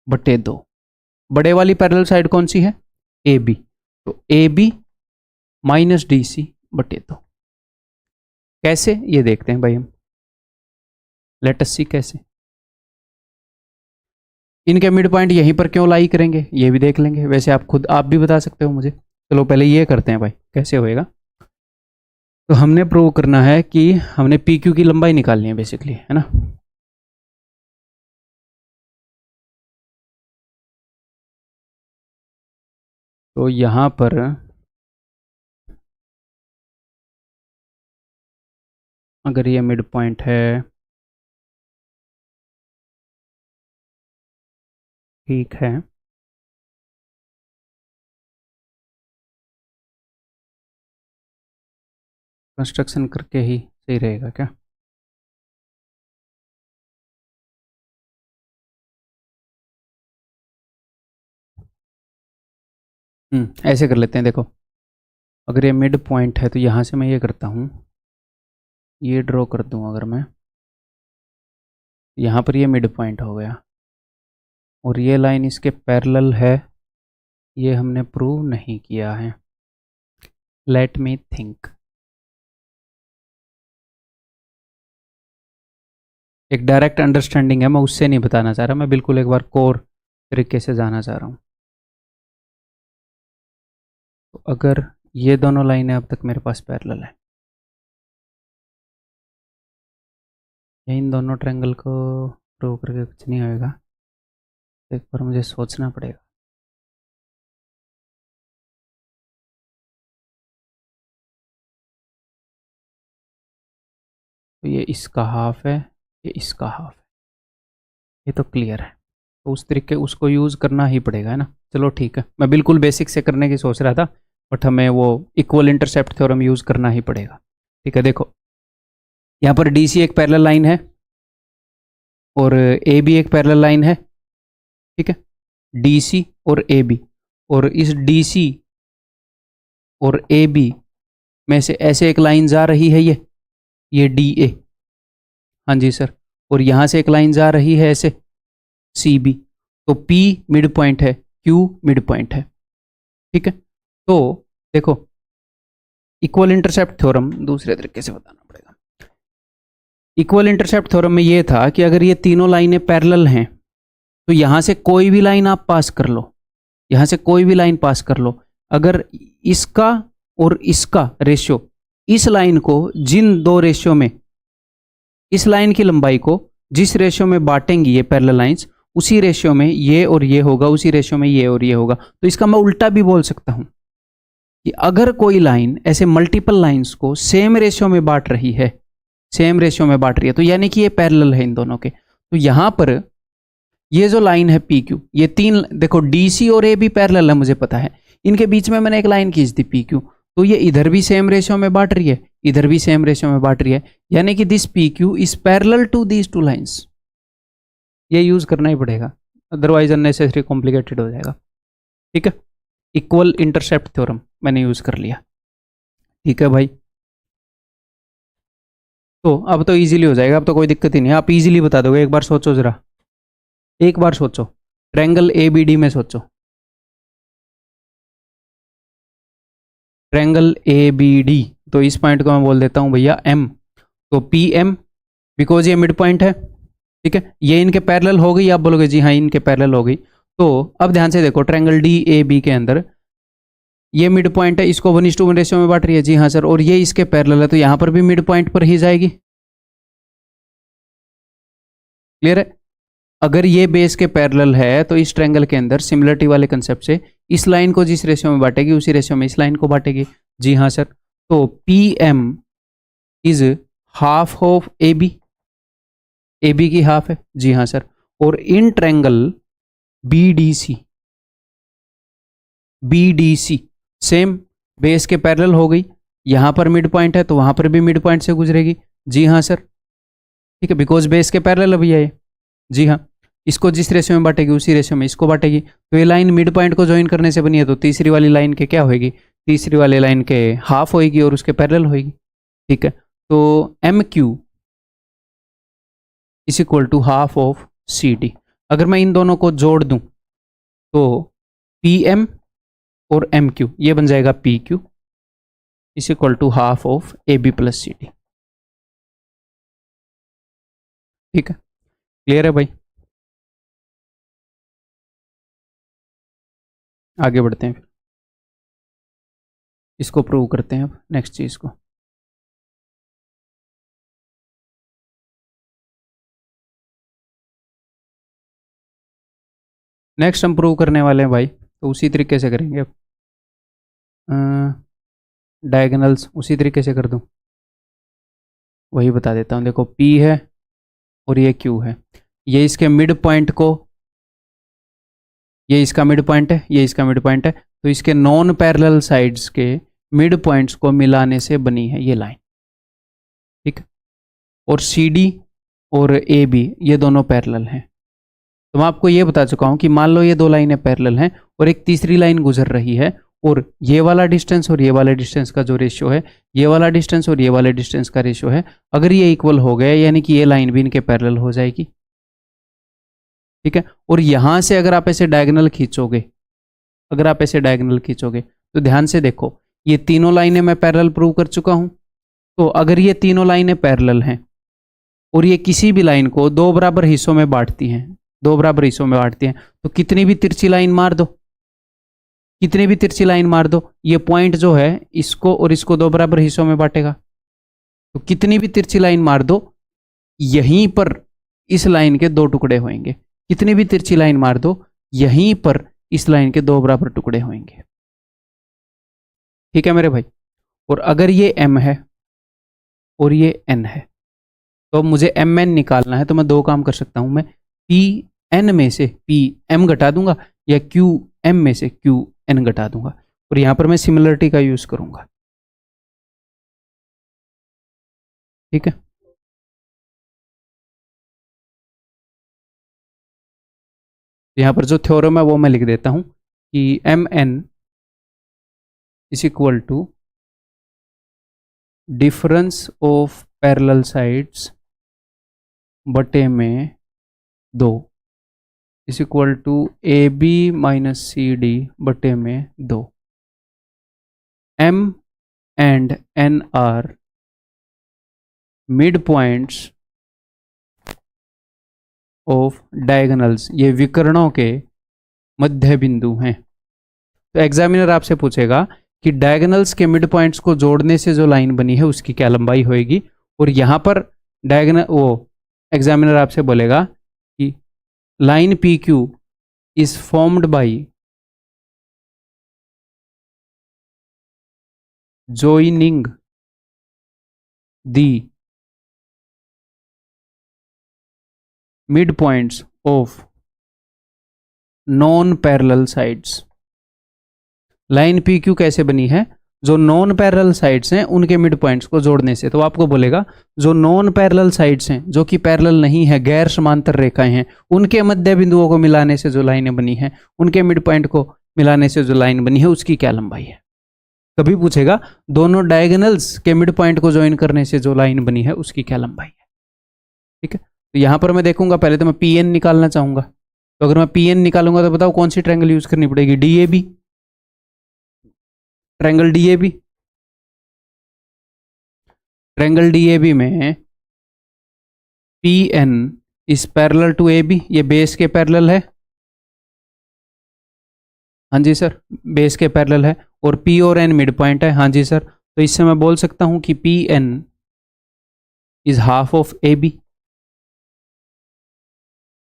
बटे 2। बड़े वाली पैरेलल साइड कौन सी है? A B. तो A B minus D C बटे 2। कैसे, ये देखते हैं भाई हम। लेट अस सी कैसे। इनके मिड पॉइंट यहीं पर क्यों लाई करेंगे ये भी देख लेंगे। वैसे आप खुद आप भी बता सकते हो मुझे। चलो पहले ये करते हैं भाई, कैसे होएगा। तो हमने प्रूव करना है कि हमने पी क्यू की लंबाई निकालनी है बेसिकली, है ना। तो यहां पर अगर ये मिड पॉइंट है, ठीक है, कंस्ट्रक्शन करके ही सही रहेगा क्या? ऐसे कर लेते हैं। देखो अगर ये मिड पॉइंट है तो यहाँ से मैं ये करता हूँ, ये ड्रॉ कर दूँ। अगर मैं यहाँ पर ये मिड पॉइंट हो गया और ये लाइन इसके पैरेलल है, ये हमने प्रूव नहीं किया है। Let me think. एक डायरेक्ट अंडरस्टैंडिंग है, मैं उससे नहीं बताना चाह रहा, मैं बिल्कुल एक बार कोर तरीके से जाना चाह रहा हूँ। तो अगर ये दोनों लाइनें अब तक मेरे पास पैरेलल है, इन दोनों ट्रायंगल को प्रूव करके कुछ नहीं होएगा, एक बार मुझे सोचना पड़ेगा। तो ये इसका हाफ है, ये इसका हाफ है, ये तो क्लियर है। तो उस तरीके उसको यूज़ करना ही पड़ेगा, है ना। चलो ठीक है, मैं बिल्कुल बेसिक से करने की सोच रहा था, बट हमें वो इक्वल इंटरसेप्ट थ्योरम यूज़ करना ही पड़ेगा। ठीक है, देखो यहाँ पर डी सी एक पैरेलल लाइन है और ए बी एक पैरेलल लाइन है। ठीक है, डी सी और ए बी, और इस डी सी और ए बी में से ऐसे एक लाइन जा रही है, ये डी ए। हाँ जी सर। और यहाँ से एक लाइन जा रही है ऐसे, सी बी। तो P मिड पॉइंट है, Q मिड पॉइंट है। ठीक है, तो देखो इक्वल इंटरसेप्ट थ्योरम दूसरे तरीके से बताना पड़ेगा। इक्वल इंटरसेप्ट थ्योरम में ये था कि अगर ये तीनों लाइनें पैरेलल हैं तो यहाँ से कोई भी लाइन आप पास कर लो, यहाँ से कोई भी लाइन पास कर लो। अगर इसका और इसका रेशियो, इस लाइन को जिन दो रेशियो में, इस लाइन की लंबाई को जिस रेशियो में बांटेंगी ये पैरेलल लाइंस, उसी रेशियो में ये और ये होगा, उसी रेशियो में ये और ये होगा। तो इसका मैं उल्टा भी बोल सकता हूं कि अगर कोई लाइन ऐसे मल्टीपल लाइंस को सेम रेशियो में बांट रही है, सेम रेशियो में बांट रही है, तो यानी कि ये पैरेलल है इन दोनों के। तो यहां पर ये जो लाइन है पी क्यू, ये तीन देखो डी सी और ए भी पैरेलल है, मुझे पता है। इनके बीच में मैंने एक लाइन खींच दी पी क्यू, तो ये इधर भी सेम रेशियो में बांट रही है, इधर भी सेम रेशियो में बांट रही है, यानी कि this P Q is parallel to these two lines. ये यूज करना ही पड़ेगा, अदरवाइज अननेसेसरी कॉम्प्लिकेटेड हो जाएगा। ठीक है, इक्वल इंटरसेप्ट थ्योरम मैंने यूज कर लिया। ठीक है भाई, तो अब तो इजीली हो जाएगा, अब तो कोई दिक्कत ही नहीं है, आप इजीली बता दोगे। एक बार सोचो जरा, एक बार सोचो, ट्रायंगल ए बी डी में सोचो, ट्रायंगल ए बी डी। तो इस पॉइंट को मैं बोल देता हूं भैया एम। तो पी एम, बिकॉज ये मिड पॉइंट है, ठीक है, ये इनके पैरेलल हो गई, आप बोलोगे जी हाँ इनके पैरेलल हो गई। तो अब ध्यान से देखो, ट्रायंगल डी ए बी के अंदर ये मिड पॉइंट है, इसको 1:1 रेशियो में बांट रही है, जी हाँ सर, और ये इसके पैरेलल है, तो यहाँ पर भी मिड पॉइंट पर ही जाएगी। क्लियर है? अगर ये बेस के पैरेलल है तो इस ट्रायंगल के अंदर सिमिलरिटी वाले कंसेप्ट से इस लाइन को जिस रेशियो में बांटेगी उसी रेशियो में इस लाइन को बांटेगी। जी हाँ सर, तो P M is half of A B, A B की हाफ है, जी हाँ सर, और in triangle B D C, B D C same base के पैरेलल हो गई, यहां पर मिड पॉइंट है तो वहां पर भी मिड पॉइंट से गुजरेगी। जी हाँ सर, ठीक है, बिकॉज बेस के पैरेलल अभी है ये। जी हाँ, इसको जिस रेशियो में बांटेगी उसी रेशियो में इसको बांटेगी, तो ये लाइन मिड पॉइंट को ज्वाइन करने से बनी है, तो तीसरी वाली लाइन के क्या होगी, तीसरी वाली लाइन के हाफ होगी और उसके पैरेलल होगी। ठीक है, तो M Q is equal to half of C D. अगर मैं इन दोनों को जोड़ दूं तो पी एम और एम क्यू ये बन जाएगा P Q is equal to half of A B plus C D. ठीक है, क्लियर है भाई? आगे बढ़ते हैं, फिर इसको प्रूव करते हैं अब नेक्स्ट चीज को। नेक्स्ट हम प्रूव करने वाले हैं भाई, तो उसी तरीके से करेंगे अब। डायगोनल्स उसी तरीके से कर दूं, वही बता देता हूँ। देखो P है और ये Q है, ये इसके मिड पॉइंट को, ये इसका मिड पॉइंट है, ये इसका मिड पॉइंट है, तो इसके नॉन पैरेलल साइड्स के मिड पॉइंट्स को मिलाने से बनी है ये लाइन। ठीक, और CD और AB ये दोनों पैरेलल हैं। तो मैं आपको ये बता चुका हूँ कि मान लो ये दो लाइनें पैरेलल हैं और एक तीसरी लाइन गुजर रही है, और ये वाला डिस्टेंस और ये वाले डिस्टेंस का जो रेशियो है, ये वाला डिस्टेंस और ये वाले डिस्टेंस का रेशियो है, अगर ये इक्वल हो गया यानी कि ये लाइन भी इनके पैरेलल हो जाएगी। ठीक है, और यहां से अगर आप ऐसे डायगोनल खींचोगे, अगर आप ऐसे डायगोनल खींचोगे तो ध्यान से देखो, ये तीनों लाइनें मैं पैरेलल प्रूव कर चुका हूं। तो अगर ये तीनों लाइनें पैरेलल हैं और ये किसी भी लाइन को दो बराबर हिस्सों में बांटती हैं, दो बराबर हिस्सों में बांटती हैं, तो कितनी भी तिरछी लाइन मार दो, कितनी भी तिरछी लाइन मार दो, ये पॉइंट जो है इसको और इसको दो बराबर हिस्सों में बांटेगा। तो कितनी भी तिरछी लाइन मार दो, यहीं पर इस लाइन के दो टुकड़े होंगे, कितनी भी तिरछी लाइन मार दो, यहीं पर इस लाइन के दो बराबर टुकड़े होंगे। ठीक है मेरे भाई, और अगर ये m है और ये n है, तो मुझे mn निकालना है, तो मैं दो काम कर सकता हूं, मैं pn में से pm घटा दूंगा या qm में से qn घटा दूंगा, और यहां पर मैं सिमिलरिटी का यूज करूंगा। ठीक है, यहां पर जो थ्योरम है वो मैं लिख देता हूं कि mn is equal to difference of parallel sides बटे में 2 is equal to A B minus C D बटे में 2। m and n are mid points of diagonals, ये विकर्णों के मध्य बिंदु हैं। तो एग्जामिनर आपसे पूछेगा कि डायगोनल्स के मिड पॉइंट्स को जोड़ने से जो लाइन बनी है उसकी क्या लंबाई होगी, और यहां पर डायगोनल वो एग्जामिनर आपसे बोलेगा कि line P Q is formed by joining the midpoints of non parallel sides. Line P Q कैसे बनी है, जो नॉन पैरेलल साइड्स हैं उनके मिड पॉइंट्स को जोड़ने से। तो आपको बोलेगा जो नॉन पैरेलल साइड्स हैं, जो कि पैरेलल नहीं है, गैर समांतर रेखाएं हैं, उनके मध्य बिंदुओं को मिलाने से जो लाइनें बनी हैं, उनके मिड पॉइंट को मिलाने से जो लाइन बनी है उसकी क्या लंबाई है। कभी पूछेगा दोनों डायगोनल्स के मिड पॉइंट को ज्वाइन करने से जो लाइन बनी है उसकी क्या लंबाई है। ठीक है, तो यहां पर मैं देखूंगा, पहले तो मैं पी एन निकालना चाहूंगा, तो अगर मैं पी एन निकालूंगा तो बताओ कौन सी ट्रायंगल यूज करनी पड़ेगी, D A B, triangle D A B. Triangle D A B में P N is parallel to A B, ये बेस के पैरेलल है। हाँ जी सर, बेस के पैरेलल है। और पी और एन मिड पॉइंट है। हाँ जी सर, तो इससे मैं बोल सकता हूँ कि P N is half of A B.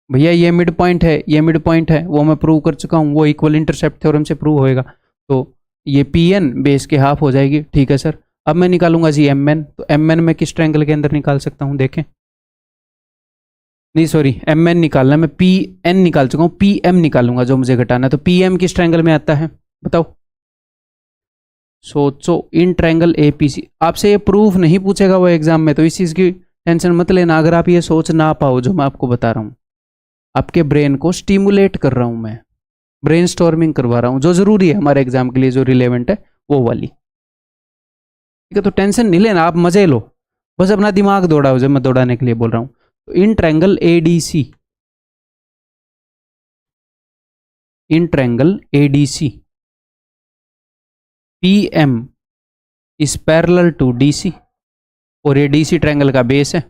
भैया ये मिड पॉइंट है, ये मिड पॉइंट है, वो मैं प्रूव कर चुका हूँ, वो इक्वल इंटरसेप्ट थ्योरम से प्रूव होएगा। तो ये पी एन बेस के हाफ हो जाएगी। ठीक है सर, अब मैं निकालूंगा जी एम एन। तो एम एन मैं किस ट्रायंगल के अंदर निकाल सकता हूँ, देखें। नहीं सॉरी, एम एन निकालना है, मैं पी एन निकाल चुका हूँ, पी एम निकालूंगा जो मुझे घटाना है। तो पी एम किस ट्रायंगल में आता है बताओ। सोचो, इन ट्रायंगल ए पी सी। आपसे ये प्रूफ नहीं पूछेगा वो एग्जाम में, तो इस चीज़ की टेंशन मत लेना। अगर आप ये सोच ना पाओ जो मैं आपको बता रहा हूँ, आपके ब्रेन को स्टिमुलेट कर रहा हूँ मैं, ब्रेन स्टॉर्मिंग करवा रहा हूँ, जो ज़रूरी है हमारे एग्जाम के लिए, जो रिलेवेंट है वो वाली। ठीक है, तो टेंशन नहीं लेना, आप मजे लो, बस अपना दिमाग दौड़ाओ जब मैं दौड़ाने के लिए बोल रहा हूँ। तो in triangle A D C, in triangle A D C P M is parallel to D C, और ये डी सी ट्रायंगल का बेस है,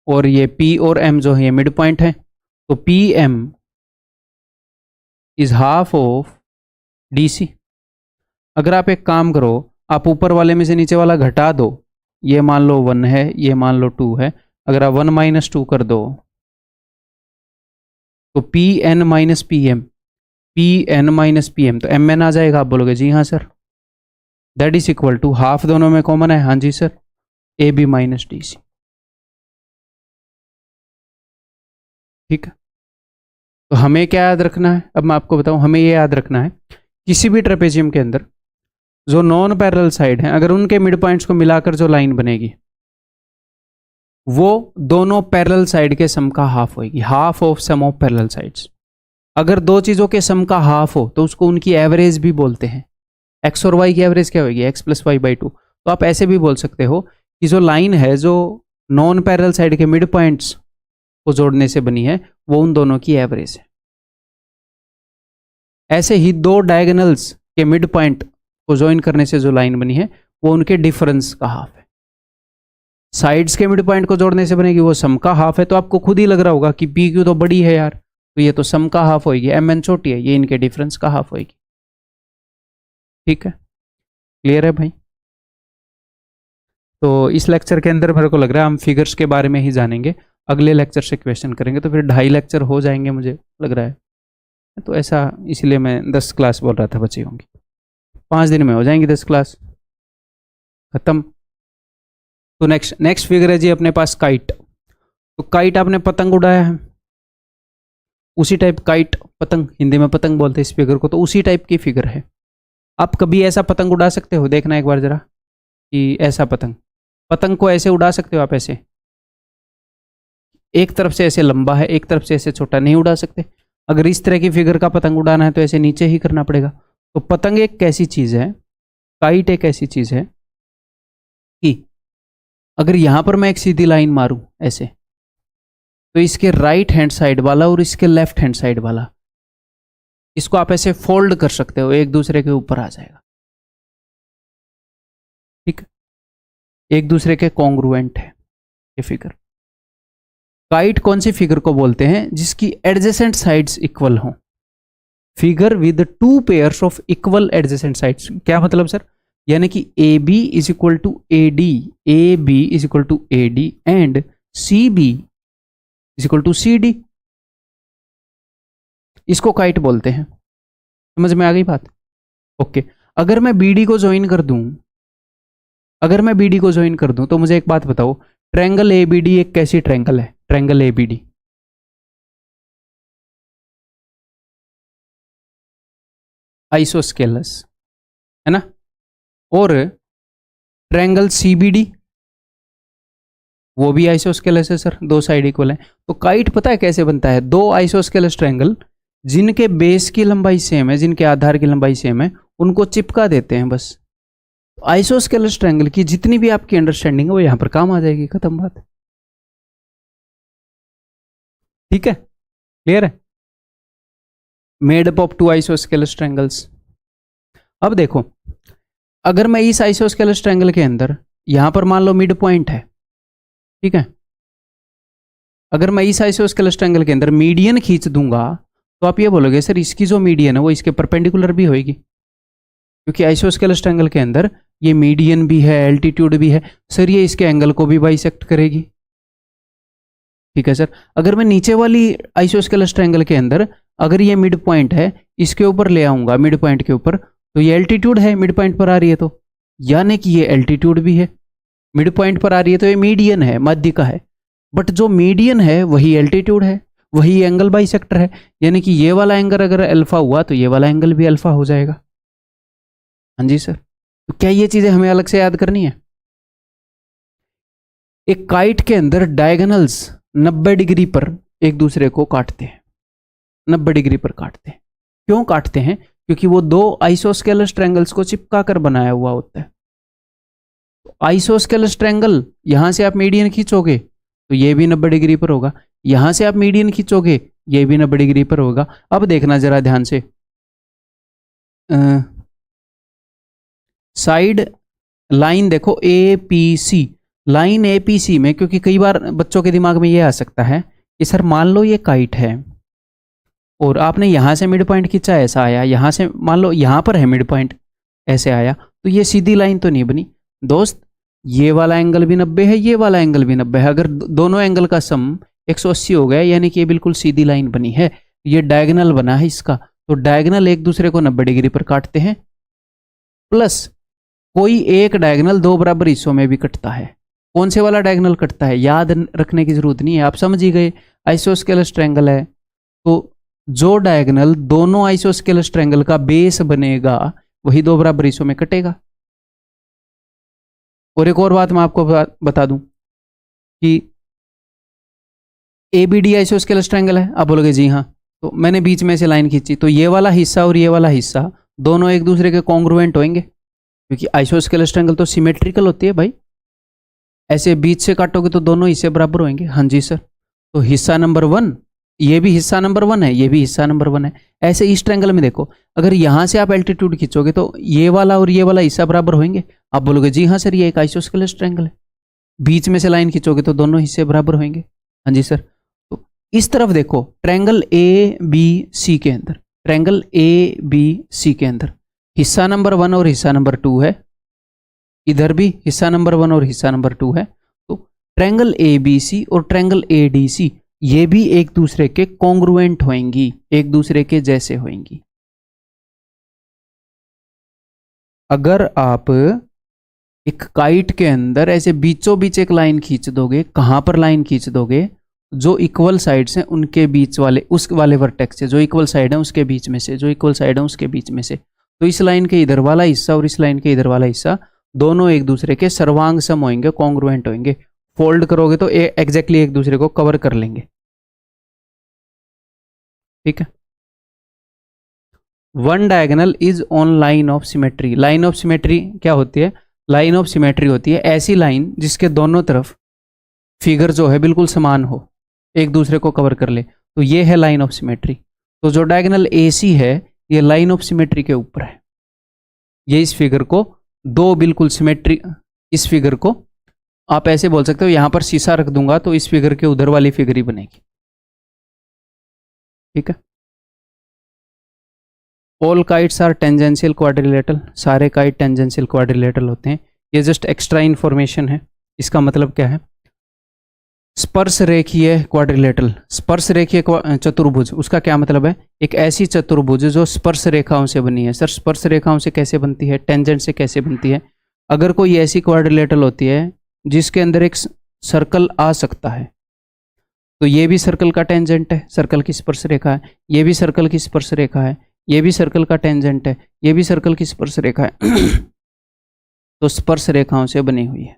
और ये पी और एम जो है ये मिड पॉइंट है। तो P M is half of D C. अगर आप एक काम करो, आप ऊपर वाले में से नीचे वाला घटा दो, ये मान लो 1 है, ये मान लो 2 है, अगर आप 1 माइनस 2 कर दो तो P N minus P M, P N minus P M, तो एम एन आ जाएगा। आप बोलोगे जी हाँ sir, that is equal to half, दोनों में कॉमन है। हाँ जी sir, A B minus D C. ठीक है, तो हमें क्या याद रखना है, अब मैं आपको बताऊं, हमें ये याद रखना है किसी भी ट्रेपेजियम के अंदर जो नॉन पैरेलल साइड हैं, अगर उनके मिड पॉइंट्स को मिलाकर जो लाइन बनेगी वो दोनों पैरेलल साइड के सम का हाफ होगी, half of sum of parallel sides. अगर दो चीज़ों के सम का हाफ हो तो उसको उनकी एवरेज भी बोलते हैं। एक्स और वाई की एवरेज क्या होगी, एक्स प्लस वाई बाई 2। तो आप ऐसे भी बोल सकते हो कि जो लाइन है जो नॉन पैरेलल साइड के मिड पॉइंट्स को जोड़ने से बनी है वो उन दोनों की एवरेज है। ऐसे ही दो डायगोनल्स के मिड पॉइंट को ज्वाइन करने से जो लाइन बनी है वो उनके डिफरेंस का हाफ है। साइड्स के मिड पॉइंट को जोड़ने से बनेगी वो सम का हाफ है। तो आपको खुद ही लग रहा होगा कि पी क्यू तो बड़ी है यार, तो ये तो सम का हाफ होगी, एम एन छोटी है, ये इनके डिफरेंस का हाफ होगी। ठीक है, क्लियर है भाई। तो इस लेक्चर के अंदर मेरे को लग रहा है हम फिगर्स के बारे में ही जानेंगे, अगले लेक्चर से क्वेश्चन करेंगे, तो फिर 2.5 लेक्चर हो जाएंगे मुझे लग रहा है। तो ऐसा इसलिए मैं 10 क्लास बोल रहा था, बची होंगी 5 दिन में हो जाएंगी 10 क्लास खत्म। तो नेक्स्ट फिगर है जी अपने पास काइट। तो काइट आपने पतंग उड़ाया है, उसी टाइप काइट, पतंग हिंदी में पतंग बोलते हैं इस फिगर को, तो उसी टाइप की फिगर है। आप कभी ऐसा पतंग उड़ा सकते हो, देखना एक बार जरा कि ऐसा पतंग, पतंग को ऐसे उड़ा सकते हो आप, ऐसे एक तरफ से ऐसे लंबा है, एक तरफ से ऐसे छोटा, नहीं उड़ा सकते। अगर इस तरह की फिगर का पतंग उड़ाना है तो ऐसे नीचे ही करना पड़ेगा। तो पतंग एक कैसी चीज़ है, काइट एक ऐसी चीज़ है कि अगर यहाँ पर मैं एक सीधी लाइन मारूं ऐसे, तो इसके राइट हैंड साइड वाला और इसके लेफ्ट हैंड साइड वाला, इसको आप ऐसे फोल्ड कर सकते हो, एक दूसरे के ऊपर आ जाएगा। ठीक, एक दूसरे के कॉन्ग्रुएंट है ये फिगर। काइट कौन सी फिगर को बोलते हैं, जिसकी एडजेसेंट साइड्स इक्वल हों। Figure with 2 pairs of equal adjacent sides. क्या मतलब सर, यानी कि A B is equal to A D, A B is equal to A D and C B is equal to C D, इसको kite बोलते हैं। समझ में आ गई बात। ओके, अगर मैं बी डी को ज्वाइन कर दूं, अगर मैं बी डी को ज्वाइन कर दूं तो मुझे एक बात बताओ, ट्रायंगल ए बी डी एक कैसी ट्रायंगल है, triangle A B D isosceles है ना, और ट्रायंगल सी बी डी वो भी आइसोस्केलस है सर, दो साइड इक्वल है। तो काइट पता है कैसे बनता है, दो आइसोस्केलस ट्रायंगल जिनके बेस की लंबाई सेम है, जिनके आधार की लंबाई सेम है, उनको चिपका देते हैं बस। तो आइसोस्केलस ट्रायंगल की जितनी भी आपकी अंडरस्टैंडिंग है वो यहां पर काम आ जाएगी, खत्म बात। ठीक है, क्लियर है, made up of 2 isosceles triangles. अब देखो, अगर मैं इस आइसोस्केलस ट्रायंगल के अंदर यहां पर मान लो मिड पॉइंट है, ठीक है, अगर मैं इस आइसोस्केलेस ट्रायंगल के अंदर मीडियन खींच दूंगा तो आप ये बोलोगे सर इसकी जो मीडियन है वो इसके परपेंडिकुलर भी होगी, क्योंकि आइसोस्केलेस ट्रायंगल के अंदर ये मीडियन भी है, एल्टीट्यूड भी है, सर ये इसके एंगल को भी बाइसेक्ट करेगी। ठीक है सर। अगर मैं नीचे वाली आइसोस्केलेस ट्रायंगल के अंदर अगर ये मिड पॉइंट है इसके ऊपर ले आऊंगा, मिड पॉइंट के ऊपर, तो ये एल्टीट्यूड है, मिड पॉइंट पर आ रही है, तो यानी कि ये एल्टीट्यूड भी है, मिड पॉइंट पर आ रही है, तो ये मीडियन है, मध्य का है। बट जो मीडियन है वही एल्टीट्यूड है, वही एंगल बाइसेक्टर है, यानी कि ये वाला एंगल अगर अल्फा हुआ तो ये वाला एंगल भी अल्फा हो जाएगा। हाँ जी सर। तो क्या ये चीजें हमें अलग से याद करनी है? एक काइट के अंदर डायगोनल्स 90 डिग्री पर एक दूसरे को काटते हैं, 90 डिग्री पर काटते हैं। क्यों काटते हैं? क्योंकि वो दो आइसोस्केलेस ट्रायंगल्स को चिपका कर बनाया हुआ होता है। तो आइसोस्केलेस ट्रायंगल, यहां से आप मीडियन खींचोगे तो ये भी 90 डिग्री पर होगा, यहां से आप मीडियन खींचोगे ये भी 90 डिग्री पर होगा। अब देखना जरा ध्यान से, साइड लाइन देखो APC, लाइन APC में, क्योंकि कई बार बच्चों के दिमाग में ये आ सकता है कि सर मान लो ये काइट है और आपने यहां से मिड पॉइंट खींचा, ऐसा आया, यहां से मान लो यहां पर है मिड पॉइंट, ऐसे आया, तो ये सीधी लाइन तो नहीं बनी। दोस्त ये वाला एंगल भी 90 है, ये वाला एंगल भी 90 है, अगर दोनों एंगल का सम 180 हो गया, यानी कि ये बिल्कुल सीधी लाइन बनी है। ये डायगोनल बना है इसका, तो डायगोनल एक दूसरे को 90 डिग्री पर काटते हैं, प्लस कोई एक डायगोनल दो बराबर हिस्सों में भी कटता है। कौन से वाला डायगोनल कटता है याद रखने की जरूरत नहीं है, आप समझ ही गए, आइसोस्केलेस ट्रायंगल है तो जो डायगोनल दोनों आइसोस्केलेस ट्रायंगल का बेस बनेगा वही दो बराबर हिस्सों में कटेगा। और एक और बात मैं आपको बता दूं कि ABD आइसोस्केलेस ट्रायंगल है, आप बोलोगे जी हाँ, तो मैंने बीच में से लाइन खींची, तो ये वाला हिस्सा और ये वाला हिस्सा दोनों एक दूसरे के कॉन्ग्रुएंट होंगे, क्योंकि आइसोस्केलेस ट्रायंगल तो सिमेट्रिकल होती है भाई, ऐसे बीच से काटोगे तो दोनों हिस्से बराबर होंगे। हाँ जी सर। तो हिस्सा नंबर 1, ये भी हिस्सा नंबर 1 है, ये भी हिस्सा नंबर 1 है। ऐसे इस ट्रायंगल में देखो, अगर यहां से आप एल्टीट्यूड खींचोगे तो ये वाला और ये वाला हिस्सा बराबर होंगे, आप बोलोगे जी हाँ सर ये एक आइसोस्केलेस ट्रायंगल है। बीच में से लाइन खींचोगे तो दोनों हिस्से बराबर होंगे। हाँ जी सर। तो इस तरफ देखो, ट्रायंगल ABC के अंदर, ट्रायंगल ABC के अंदर हिस्सा नंबर 1 और हिस्सा नंबर 2 है, इधर भी हिस्सा नंबर 1 और हिस्सा नंबर 2 है। तो ट्रायंगल ABC और ट्रायंगल ADC ये भी एक दूसरे के कॉन्ग्रुएंट होंगी, एक दूसरे के जैसे होंगी। अगर आप एक काइट के अंदर ऐसे बीचों बीच एक लाइन खींच दोगे, कहां पर लाइन खींच दोगे? जो इक्वल साइड्स हैं उनके बीच वाले, उस वाले वर्टेक्स से, जो इक्वल साइड है उसके बीच में से, जो इक्वल साइड है उसके बीच में से। तो इस लाइन के इधर वाला हिस्सा और इस लाइन के इधर वाला हिस्सा दोनों एक दूसरे के सर्वांग सम होंगे, कॉन्ग्रुएंट होंगे। फोल्ड करोगे तो एग्जैक्टली एक दूसरे को कवर कर लेंगे। ठीक है। One diagonal is on line of symmetry. Line of symmetry क्या होती है? लाइन ऑफ सिमेट्री होती है ऐसी लाइन जिसके दोनों तरफ फिगर जो है बिल्कुल समान हो, एक दूसरे को कवर कर ले, तो ये है लाइन ऑफ सिमेट्री। तो जो डायगोनल AC है ये लाइन ऑफ सिमेट्री के ऊपर है। ये इस फिगर को दो बिल्कुल सिमेट्री, इस फिगर को आप ऐसे बोल सकते हो, यहां पर शीशा रख दूंगा तो इस फिगर के उधर वाली फिगर ही बनेगी। ठीक है। All kites are tangential quadrilateral, सारे काइट टेंजेंशियल क्वाड्रिलेटरल होते हैं। ये जस्ट एक्स्ट्रा इन्फॉर्मेशन है। इसका मतलब क्या है? स्पर्श रेखीय क्वाड्रिलेटरल, स्पर्श रेखीय चतुर्भुज, उसका क्या मतलब है? एक ऐसी चतुर्भुज जो स्पर्श रेखाओं से बनी है। सर स्पर्श रेखाओं से कैसे बनती है? टेंजेंट से कैसे बनती है? अगर कोई ऐसी क्वाड्रिलेटरल होती है जिसके अंदर एक सर्कल आ सकता है, तो ये भी सर्कल का टेंजेंट है, सर्कल की स्पर्श रेखा है, ये भी सर्कल की स्पर्श रेखा है, ये भी सर्कल का टेंजेंट है, ये भी सर्कल की स्पर्श रेखा है। तो स्पर्श रेखाओं से बनी हुई है।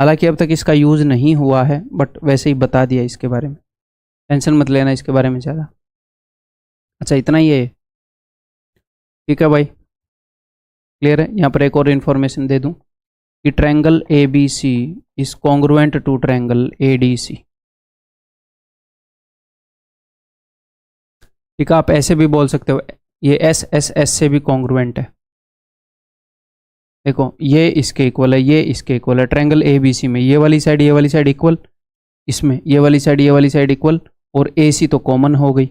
हालांकि अब तक इसका यूज नहीं हुआ है, बट वैसे ही बता दिया इसके बारे में, टेंशन मत लेना इसके बारे में ज़्यादा। अच्छा इतना ही है। ठीक है भाई, क्लियर है। यहाँ पर एक और इन्फॉर्मेशन दे दूँ कि triangle ABC is congruent to triangle ADC। ठीक है, आप ऐसे भी बोल सकते हो, ये SSS से भी कॉन्ग्रुएंट है। देखो ये इसके इक्वल है, ये इसके इक्वल है। ट्रायंगल ABC में ये वाली साइड इक्वल, इसमें ये वाली साइड इक्वल, और ए सी तो कॉमन हो गई,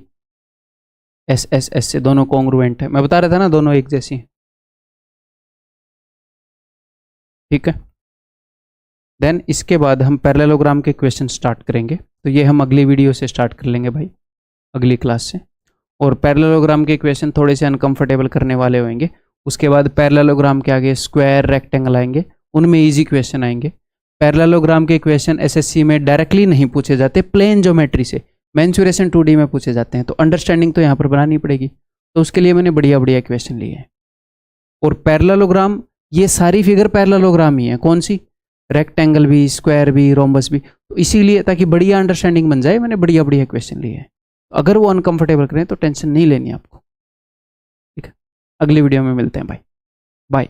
एस एस एस से दोनों कॉन्ग्रुएंट है। मैं बता रहा था ना दोनों एक जैसी हैं। ठीक है, देन इसके बाद हम पैरेललोग्राम के क्वेश्चन स्टार्ट करेंगे। तो ये हम अगली वीडियो से स्टार्ट कर लेंगे भाई, अगली क्लास से। और पैरेललोग्राम के क्वेश्चन थोड़े से अनकंफर्टेबल करने वाले होंगे। उसके बाद पैरेललोग्राम के आगे स्क्वायर, रेक्टेंगल आएंगे, उनमें इजी क्वेश्चन आएंगे। पैरेललोग्राम के क्वेश्चन एसएससी में डायरेक्टली नहीं पूछे जाते, प्लेन ज्योमेट्री से मेंसुरेशन 2D में पूछे जाते हैं। तो अंडरस्टैंडिंग तो यहाँ पर बनानी पड़ेगी, तो उसके लिए मैंने बढ़िया बढ़िया क्वेश्चन लिए हैं। और पैरेललोग्राम, ये सारी फिगर पैरेललोग्राम ही है। कौन सी? रेक्टेंगल भी, स्क्वायर भी, रोम्बस भी। तो इसीलिए ताकि बढ़िया अंडरस्टैंडिंग बन जाए, मैंने बढ़िया बढ़िया क्वेश्चन लिए हैं। अगर वो अनकंफर्टेबल करें तो टेंशन नहीं लेनी आपको। ठीक है, अगली वीडियो में मिलते हैं भाई, बाय।